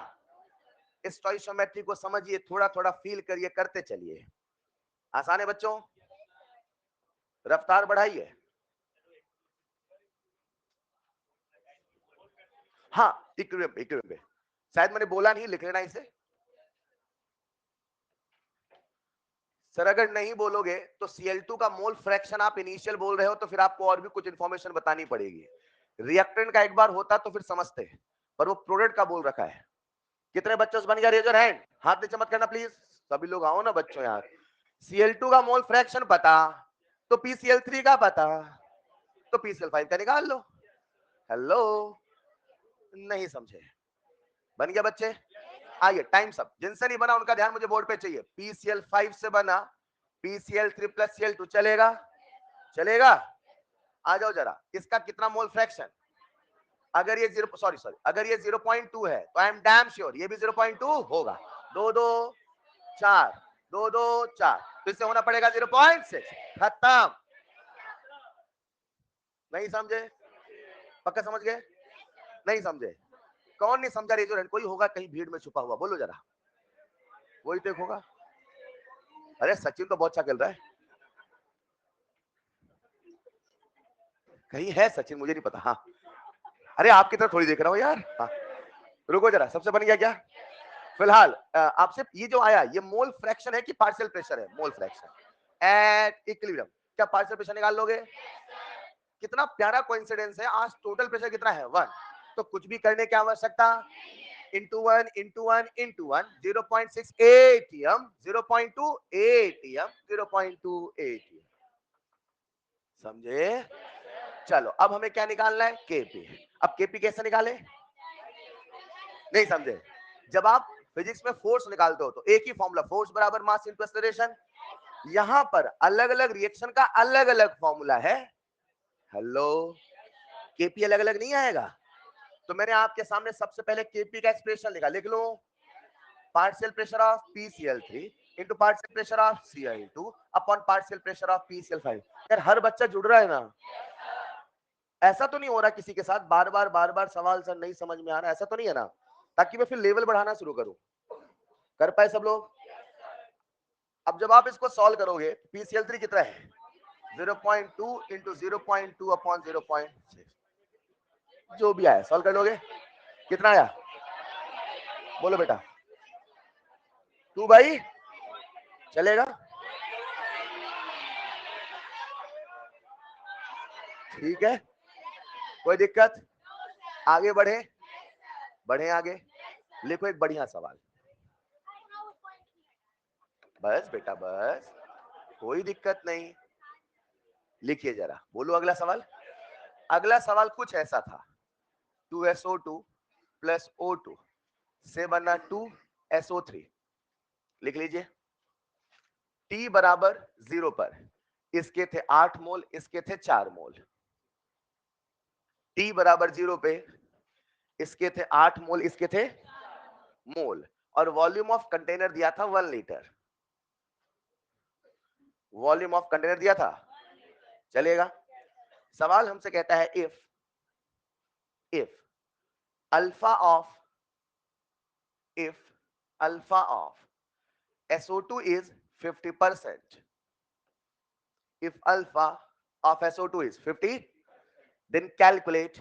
स्टोइशियोमेट्री को समझिए, थोड़ा थोड़ा फील करिए, करते चलिए। आसान है बच्चों, रफ्तार बढ़ाइए। हाँ, इक्विलिब्रियम इक्विलिब्रियम पे शायद मैंने बोला नहीं, लिख लेना इसे। सर अगर नहीं बोलोगे तो Cl2 का मोल फ्रैक्शन आप इनिशियल बोल रहे हो, तो फिर आपको और भी कुछ इंफॉर्मेशन बतानी पड़ेगी। रिएक्टेंट का एक बार होता तो फिर समझते, पर वो प्रोडक्ट का बोल रखा है। कितने बच्चों से बन गया? रेज योर हैंड, हाथ नीचे मत करना प्लीज, सभी लोग आओ ना बच्चों यार। Cl2 का मोल फ्रैक्शन पता, तो PCl3 का पता, तो PCl5 का निकाल लो। हेलो, नहीं समझे? बन गया बच्चे? आइए, टाइम सब जिनसे नहीं बना उनका ध्यान मुझे बोर्ड पे चाहिए। PCl5 से बना PCl3 प्लस Cl2, चलेगा? चलेगा? आ जाओ जरा, इसका कितना मोल फ्रैक्शन? अगर ये 0 सॉरी सॉरी अगर ये 0.2 है तो आई एम डैम श्योर ये भी 0.2 होगा। 2 2 4, 2 2 4, तो इससे होना पड़ेगा 0.6। खत्म। नहीं समझे? पक्का समझ गए? नहीं समझे? कौन नहीं समझा? रेजो हैंड, कोई होगा कहीं भीड़ में छुपा हुआ, बोलो जरा, कोई तो एक होगा। अरे सचिन तो बहुत अच्छा खेल रहा है, कहीं है सचिन, मुझे नहीं पता। हाँ, अरे आपकी तरफ थोड़ी देख रहा हूँ यार। हाँ, रुको जरा, सबसे बन गया क्या? फिलहाल आपसे ये जो आया, ये मोल फ्रैक्शन है कि पार्शियल प्रेशर है? Mole fraction at equilibrium. क्या पार्शियल प्रेशर निकाल लोगे? कितना प्यारा कोइंसिडेंस है, आज टोटल प्रेशर कितना है? 1। तो कुछ भी करने की आवश्यकता, into 1 into 1 into 1, 0.6 ATM, 0.2 ATM, 0.2 ATM. समझे? चलो अब हमें क्या निकालना है? केपी। अब केपी कैसे निकाले? नहीं समझे? जब आप फिजिक्स में फोर्स निकालते हो तो एक ही फॉर्मूला, फोर्स बराबर मास इनटू एक्सेलरेशन। यहां पर अलग अलग रिएक्शन का अलग अलग फॉर्मूला है। हेलो, केपी अलग अलग नहीं आएगा। तो मैंने आपके सामने सबसे पहले केपी का एक्सप्रेशन लिखा, लिख लो। Partial pressure of PCl3 into partial pressure of Cl2 upon partial pressure of PCl5। यार हर बच्चा जुड़ रहा है ना? ऐसा तो नहीं हो रहा किसी के साथ बार बार सवाल सर नहीं समझ में आ रहा, ऐसा तो नहीं है ना? ताकि मैं फिर लेवल बढ़ाना शुरू करूं। कर पाए सब लोग? अब जब आप इसको सॉल्व करोगे, PCl3 कितना है? 0.2 इंटू 0.2 अपॉन 0.6, जो भी आया सॉल्व कर लोगे। कितना आया? बोलो बेटा। 2 भाई, चलेगा? ठीक है, कोई दिक्कत? आगे बढ़े, बढ़े आगे। लिखो एक बढ़िया सवाल। बस बेटा बस, कोई दिक्कत नहीं, लिखिए जरा, बोलो अगला सवाल। अगला सवाल कुछ ऐसा था, 2SO2 प्लस O2 से बना 2SO3। लिख लीजिए। T बराबर 0 पर इसके थे 8 मोल, इसके थे 4 मोल। T बराबर 0 पे इसके थे 8 मोल, इसके थे मोल, और वॉल्यूम ऑफ कंटेनर दिया था 1 लीटर। वॉल्यूम ऑफ कंटेनर दिया था, चलेगा? सवाल हमसे कहता है if alpha of if alpha of SO2 is 50%, if alpha of SO2 is 50, then calculate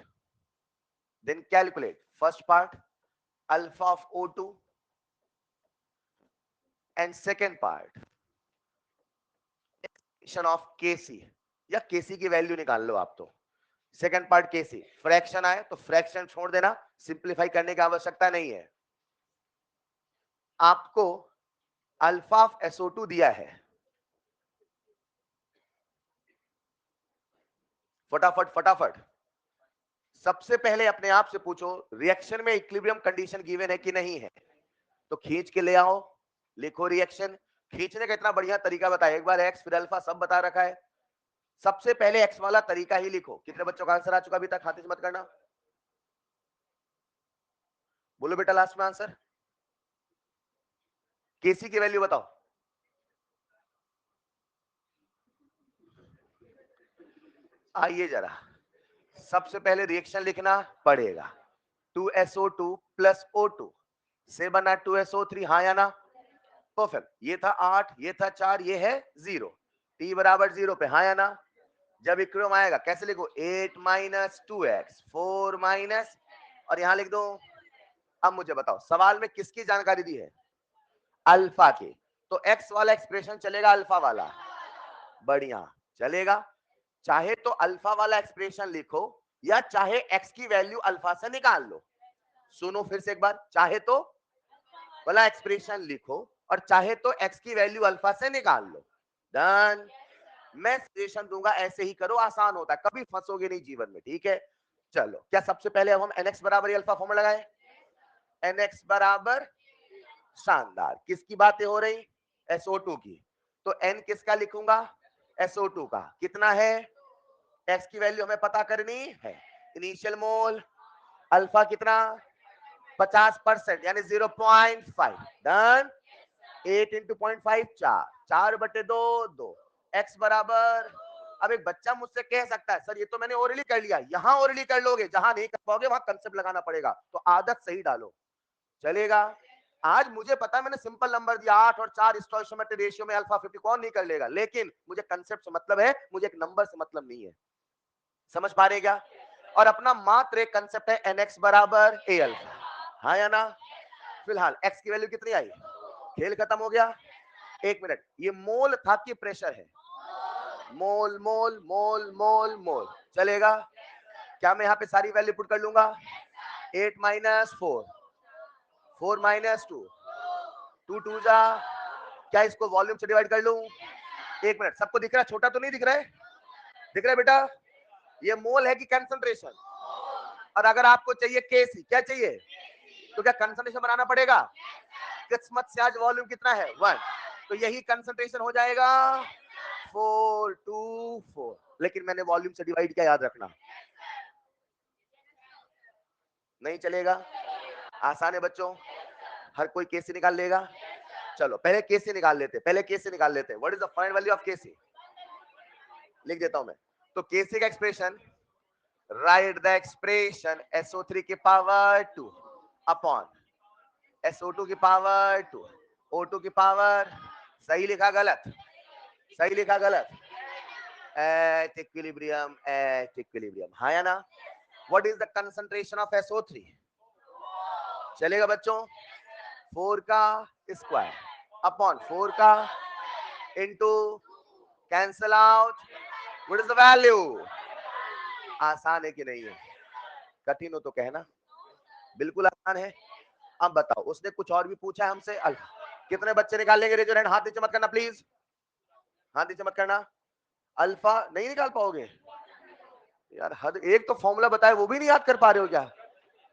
first part alpha of O2 and second part of Kc, या Kc की वैल्यू निकाल लो आप। तो सेकंड पार्ट Kc, फ्रैक्शन आए तो fraction छोड़ देना, simplify करने की आवश्यकता नहीं है। आपको अल्फा ऑफ SO2 दिया है, फटाफट फटाफट सबसे पहले अपने आप से पूछो, रिएक्शन में इक्विलिब्रियम कंडीशन गिवन है कि नहीं है? तो खींच के ले आओ, लिखो रिएक्शन। खींचने का इतना बढ़िया तरीका बताया, एक बार एक्स फिर अल्फा सब बता रखा है। सबसे पहले एक्स वाला तरीका ही लिखो। कितने बच्चों का आंसर आ चुका अभी तक? हाथ से मत करना, बोलो बेटा लास्ट में आंसर। केसी की वैल्यू बताओ। आइए जरा, सबसे पहले रिएक्शन लिखना पड़ेगा। 2SO2 प्लस O2 से बना 2SO3, हाँ या ना? परफेक्ट। ये था 8, ये था 4, ये है 0। t बराबर 0 पे, हाँ या ना? जब इक्विलिब्रियम आएगा कैसे लिखो? 8 माइनस 2x 4 माइनस, और यहां लिख दो। अब मुझे बताओ सवाल में किसकी जानकारी दी है? अल्फा की। तो x वाला एक्सप्रेशन चलेगा, अल्फा वाला? बढ़िया चलेगा। चाहे तो अल्फा वाला एक्सप्रेशन लिखो या चाहे x की वैल्यू अल्फा से निकाल लो। सुनो फिर से एक बार, चाहे तो वाला एक्सप्रेशन लिखो और चाहे तो x की वैल्यू अल्फा से निकाल लो। डन। मैं सजेशन दूंगा ऐसे ही करो, आसान होता है, कभी फंसोगे नहीं जीवन में, ठीक है? चलो, क्या सबसे पहले अब हम nx बराबर अल्फा फॉर्मूला लगाए? nx बराबर, शानदार, किसकी बातें हो रही? SO2 की। तो n किसका लिखूंगा? SO2 का। कितना है? x की वैल्यू हमें पता करनी है। इनिशियल मोल अल्फा कितना? 50% यानी 0.5। डन। 8 इंटू 0.5 4, 4/2 2। x बराबर, अब एक बच्चा मुझसे कह सकता है सर ये तो मैंने ओरली कर लिया। यहां ओरली कर लोगे, जहां नहीं कर पाओगे वहां कंसेप्ट लगाना पड़ेगा, तो आदत सही डालो, चलेगा? आज मुझे पता है मैंने सिंपल नंबर दिया 8 और 4 स्टोइशियोमेट्रिक रेशियो में अल्फा 50, कौन नहीं कर लेगा, लेकिन मुझे कंसेप्ट से मतलब है, मुझे एक नंबर से मतलब नहीं है। समझ पा रहे क्या? और अपना मात्र एक कंसेप्ट है nx बराबर a अल्फा, हाँ या ना? फिलहाल x की वैल्यू कितनी आई? खेल खत्म हो गया। एक मिनट, ये मोल था कि प्रेशर है? मोल मोल मोल मोल मोल, चलेगा? क्या मैं यहाँ पे सारी वैल्यू पुट कर लूंगा? 8 माइनस 4, 4 माइनस 2, 2 2 जा, क्या इसको वॉल्यूम से डिवाइड कर लूं? एक मिनट, सबको दिख रहा है? छोटा तो नहीं दिख रहा है? दिख रहा है बेटा? ये मोल है कि कंसंट्रेशन? और अगर आपको चाहिए केसी, क्या चाहिए? तो क्या कंसंट्रेशन बनाना पड़ेगा? किस्मत से आज वॉल्यूम कितना है? 1, तो यही कंसंट्रेशन हो जाएगा 424, लेकिन मैंने वॉल्यूम से डिवाइड किया, याद रखना। नहीं चलेगा? आसान है बच्चों, हर कोई केसी निकाल लेगा। चलो पहले केसी निकाल लेते, पहले केसी निकाल लेते। What is the final value of KC? लिख देता हूं मैं। तो केसी का expression, right the expression SO3 की पावर 2 अपॉन SO2 की पावर 2, O2 की पावर, सही लिखा गलत? सही लिखा गलत? एट इक्विलिब्रियम, एट इक्विलिब्रियम, हाँ या ना? What is the concentration of SO3? चलेगा बच्चों? 4 का स्क्वायर अपॉन 4 का into, cancel out, what is the value? आसान है कि नहीं है? कठिन हो तो कहना। बिल्कुल आसान है। अब बताओ, उसने कुछ और भी पूछा है हमसे? अल्फा कितने बच्चे निकाल लेंगे? रेज योर हैंड, हाथ नीचे मत करना प्लीज, हाथ नीचे मत करना। अल्फा नहीं निकाल पाओगे यार? हद, एक तो फॉर्मूला बताए वो भी नहीं याद कर पा रहे हो क्या?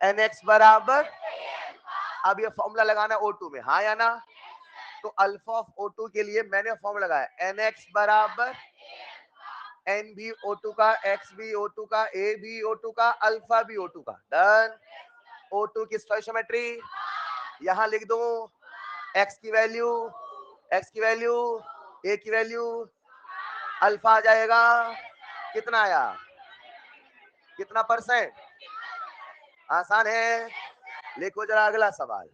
nx बराबर, अब ये फॉर्मूला लगाना O2 में, हाँ या ना? तो अल्फा ऑफ O2 के लिए मैंने फॉर्मूला लगाया nx बराबर n भी O2 का, x भी O2 का, a भी O2 का, अल्फा भी O2 का। डन। O2 की स्टोइशियोमेट्री यहां लिख दो, x की वैल्यू, x की वैल्यू, a की वैल्यू, अल्फा आ जाएगा, कितना आया? कितना परसेंट? आसान है। लिखो जरा अगला सवाल।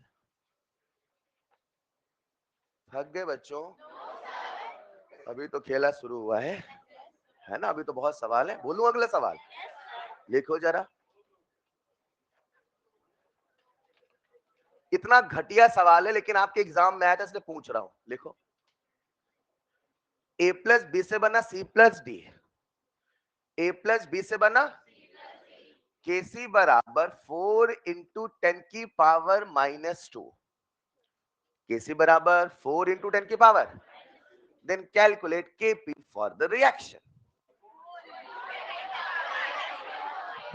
थक गए बच्चों? अभी तो खेला शुरू हुआ है ना? अभी तो बहुत सवाल है। बोलूं अगला सवाल? लिखो जरा। इतना घटिया सवाल है लेकिन आपके एग्जाम में आया था इसलिए पूछ रहा हूं। लिखो, a प्लस बी से बना c plus d, a plus b से बना केसी बराबर 4 इंटू 10 की पावर -2, केसी बराबर 4 इंटू 10 की power, then calculate KP for the reaction.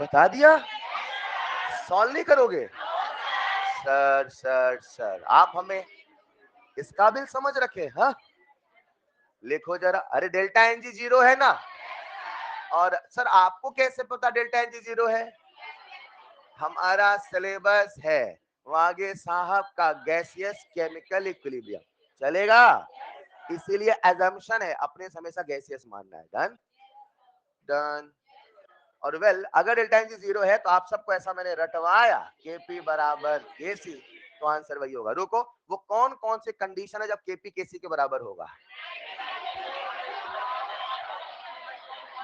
बता दिया? सॉल्व नहीं करोगे? सर सर सर, आप हमें इस काबिल समझ रखे? हाँ, लिखो जरा। अरे डेल्टा एनजी 0 है ना? और सर आपको कैसे पता डेल्टा एनजी 0 है? हमारा सिलेबस है, वागे साहब का गैसियस केमिकल इक्विलिब्रियम, चलेगा? इसीलिए एजम्पशन है अपने हमेशा गैसियस मानना है। Done done. और वेल अगर डेल्टा एन जी 0 है तो आप सबको ऐसा मैंने रटवाया केपी बराबर केसी, तो आंसर वही होगा। रुको, वो कौन कौन से कंडीशन है जब केपी केसी के बराबर होगा?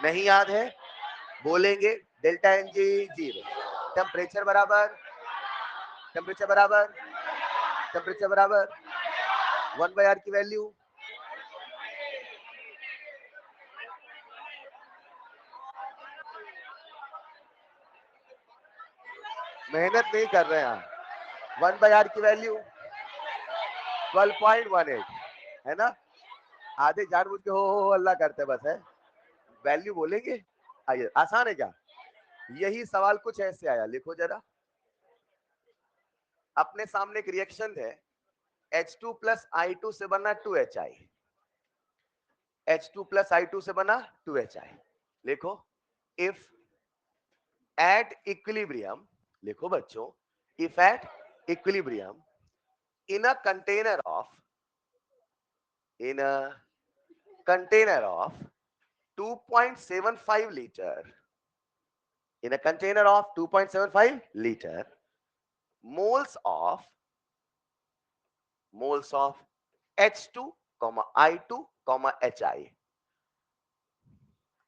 नहीं याद है? बोलेंगे डेल्टा एन जी 0, टेम्परेचर बराबर, टेम्परेचर बराबर, टेम्परेचर बराबर 1/r की वैल्यू, मेहनत नहीं कर रहे हैं आप, 1/r की वैल्यू 12.18 है ना? आधे जानबूझ के हो अल्लाह करते बस है, वैल्यू बोलेंगे। आइए, आसान है क्या? यही सवाल कुछ ऐसे आया, लिखो जरा। अपने सामने एक रिएक्शन है, H2 प्लस I2 से बना 2HI, H2 प्लस I2 से बना 2HI। लिखो, इफ एट इक्विलिब्रियम, लिखो बच्चों, if at equilibrium in a container of, in a container of 2.75 liter, in a container of 2.75 liter, moles of H2, I2, HI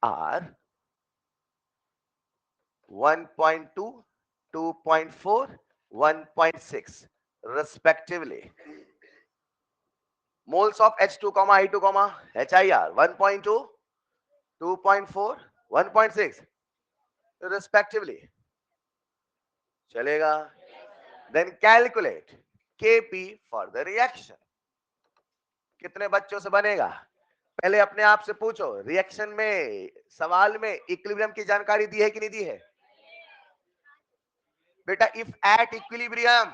are 1.2, 2.4, 1.6 respectively. Moles of H2, I2, HI are 1.2, 2.4, 1.6 respectively. चलेगा? Then calculate Kp for the reaction. कितने बच्चों से बनेगा? पहले अपने आप से पूछो, रिएक्शन में, सवाल में इक्विलिब्रियम की जानकारी दी है कि नहीं दी है? बेटा इफ एट इक्विलिब्रियम,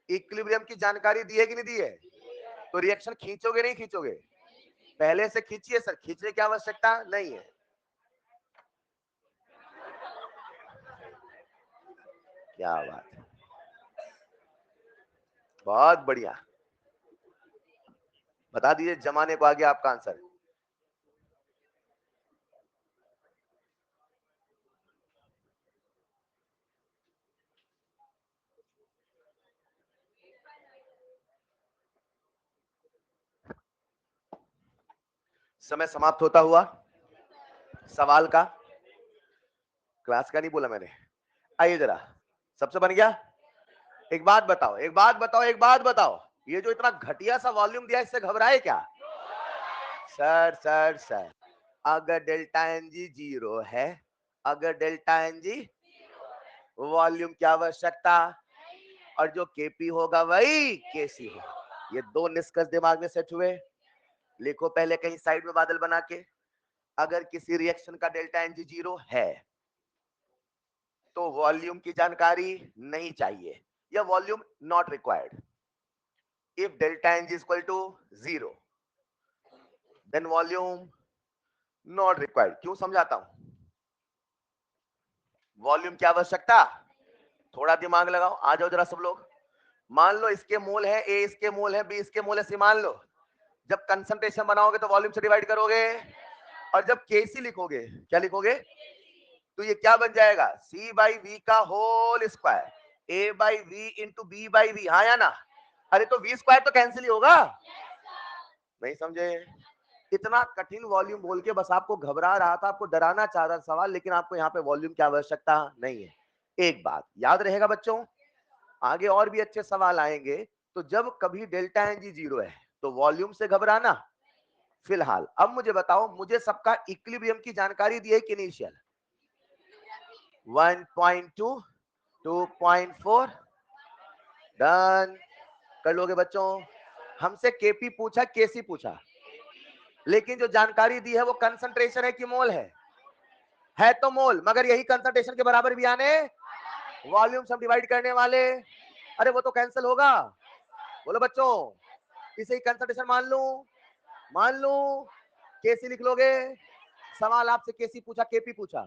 इक्विलिब्रियम की जानकारी दी है कि नहीं दी है? तो रिएक्शन खींचोगे नहीं खींचोगे? पहले से खींचिए सर, खींचने की आवश्यकता नहीं है। क्या बात है, बहुत बढ़िया। बता दीजिए जमाने को आगे आपका आंसर। समय समाप्त होता हुआ सवाल का, क्लास का नहीं बोला मैंने। आइए जरा, सबसे बन गया? एक बात बताओ, एक बात बताओ, एक बात बताओ, ये जो इतना घटिया सा वॉल्यूम दिया इससे घबराए क्या? सर सर सर, अगर डेल्टा एन जी 0 है, अगर डेल्टा एन जी, वॉल्यूम की आवश्यकता, और जो केपी होगा वही केसी होगा। ये दो निष्कर्ष दिमाग में सेट हुए। लिखो पहले कहीं साइड में बादल बना के, अगर किसी रिएक्शन का डेल्टा एन जी 0 है तो वॉल्यूम की जानकारी नहीं चाहिए, या volume not required. If delta n g equal to 0 then volume not required. क्यों समझाता हूं? वॉल्यूम की आवश्यकता, थोड़ा दिमाग लगाओ, आ जाओ जरा सब लोग। मान लो इसके मोल है ए, इसके मोल है बी, इसके मोल है सी, मान लो। जब कंसंट्रेशन बनाओगे तो वॉल्यूम से डिवाइड करोगे, और जब केसी लिखोगे, क्या लिखोगे? तो ये क्या बन जाएगा? सी बाई वी का whole square, a by v into b by v, हाँ या ना? अरे तो वी स्क्वायर तो कैंसिल ही होगा। नहीं समझे? इतना कठिन वॉल्यूम बोल के बस आपको घबरा रहा था, आपको डराना चाह रहा सवाल, लेकिन आपको यहाँ पे वॉल्यूम की आवश्यकता नहीं है। एक बात याद रहेगा बच्चों, आगे और भी अच्छे सवाल आएंगे। तो जब कभी डेल्टा एन जी 0 है तो वॉल्यूम से घबराना। फिलहाल अब मुझे बताओ, मुझे सबका इक्विलिब्रियम की जानकारी दी है कि इनिशियल 1.2, 2.4, डन। कर लोगे बच्चों? हमसे केपी पूछा, केसी पूछा, लेकिन जो जानकारी दी है वो कंसंट्रेशन है कि मोल है तो मोल, मगर यही कंसंट्रेशन के बराबर भी आने वॉल्यूम से हम डिवाइड करने वाले। अरे वो तो कैंसिल होगा। बोलो बच्चों, इसे ही कंसंट्रेशन मान लूं, मान लूं, केसी लिख लोगे। सवाल आपसे केसी पूछा, केपी पूछा,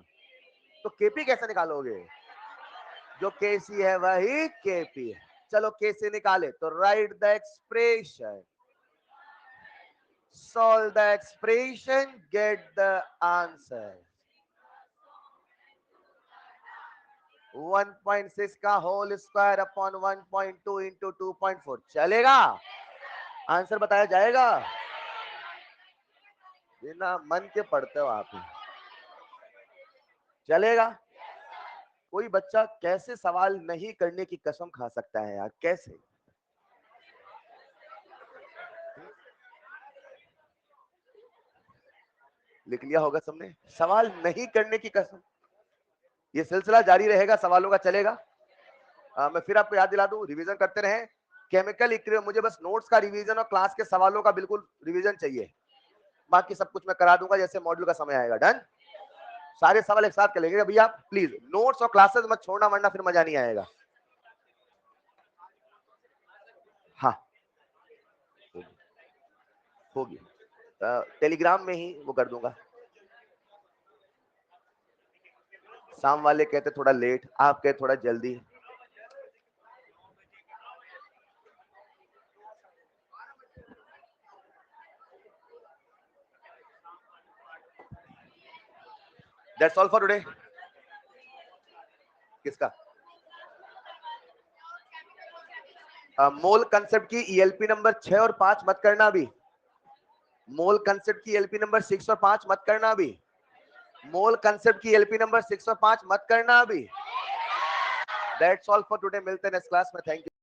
तो केपी कैसे निकालोगे? जो केसी है वही केपी है। चलो केसी निकाले तो right the expression, solve the expression, get the answer. 1.6 का होल स्क्वायर अपॉन 1.2 इंटू 2.4 चलेगा? आंसर बताया जाएगा? बिना मन के पढ़ते हो आप। चलेगा? कोई बच्चा कैसे सवाल नहीं करने की कसम खा सकता है यार, कैसे? लिख लिया होगा सबने, सवाल नहीं करने की कसम। ये सिलसिला जारी रहेगा सवालों का, चलेगा? मैं फिर आपको याद दिला दूं, रिवीजन करते रहें। केमिकल इक्विलिब्रियम, मुझे बस नोट्स का रिवीजन और क्लास के सवालों का बिल्कुल रिवीजन चाहिए। बाकी सब कुछ मैं करा दूंगा जैसे मॉड्यूल का समय आएगा। डन? सारे सवाल एक साथ कर लेंगे भैया, प्लीज नोट्स और क्लासेस मत छोड़ना वरना फिर मजा नहीं आएगा। हाँ होगी, टेलीग्राम में ही वो कर दूंगा। शाम वाले कहते थोड़ा लेट, आप कहते थोड़ा जल्दी। That's all for today. किसका? मोल कंसेप्ट की ईएलपी नंबर 6 और 5 मत करना अभी। मोल कंसेप्ट की एलपी नंबर 6 और 5 मत करना अभी। मोल कंसेप्ट की एलपी नंबर 6 और 5 मत करना अभी। दैट्स ऑल फॉर टुडे, मिलते हैं नेक्स्ट क्लास में। Thank you.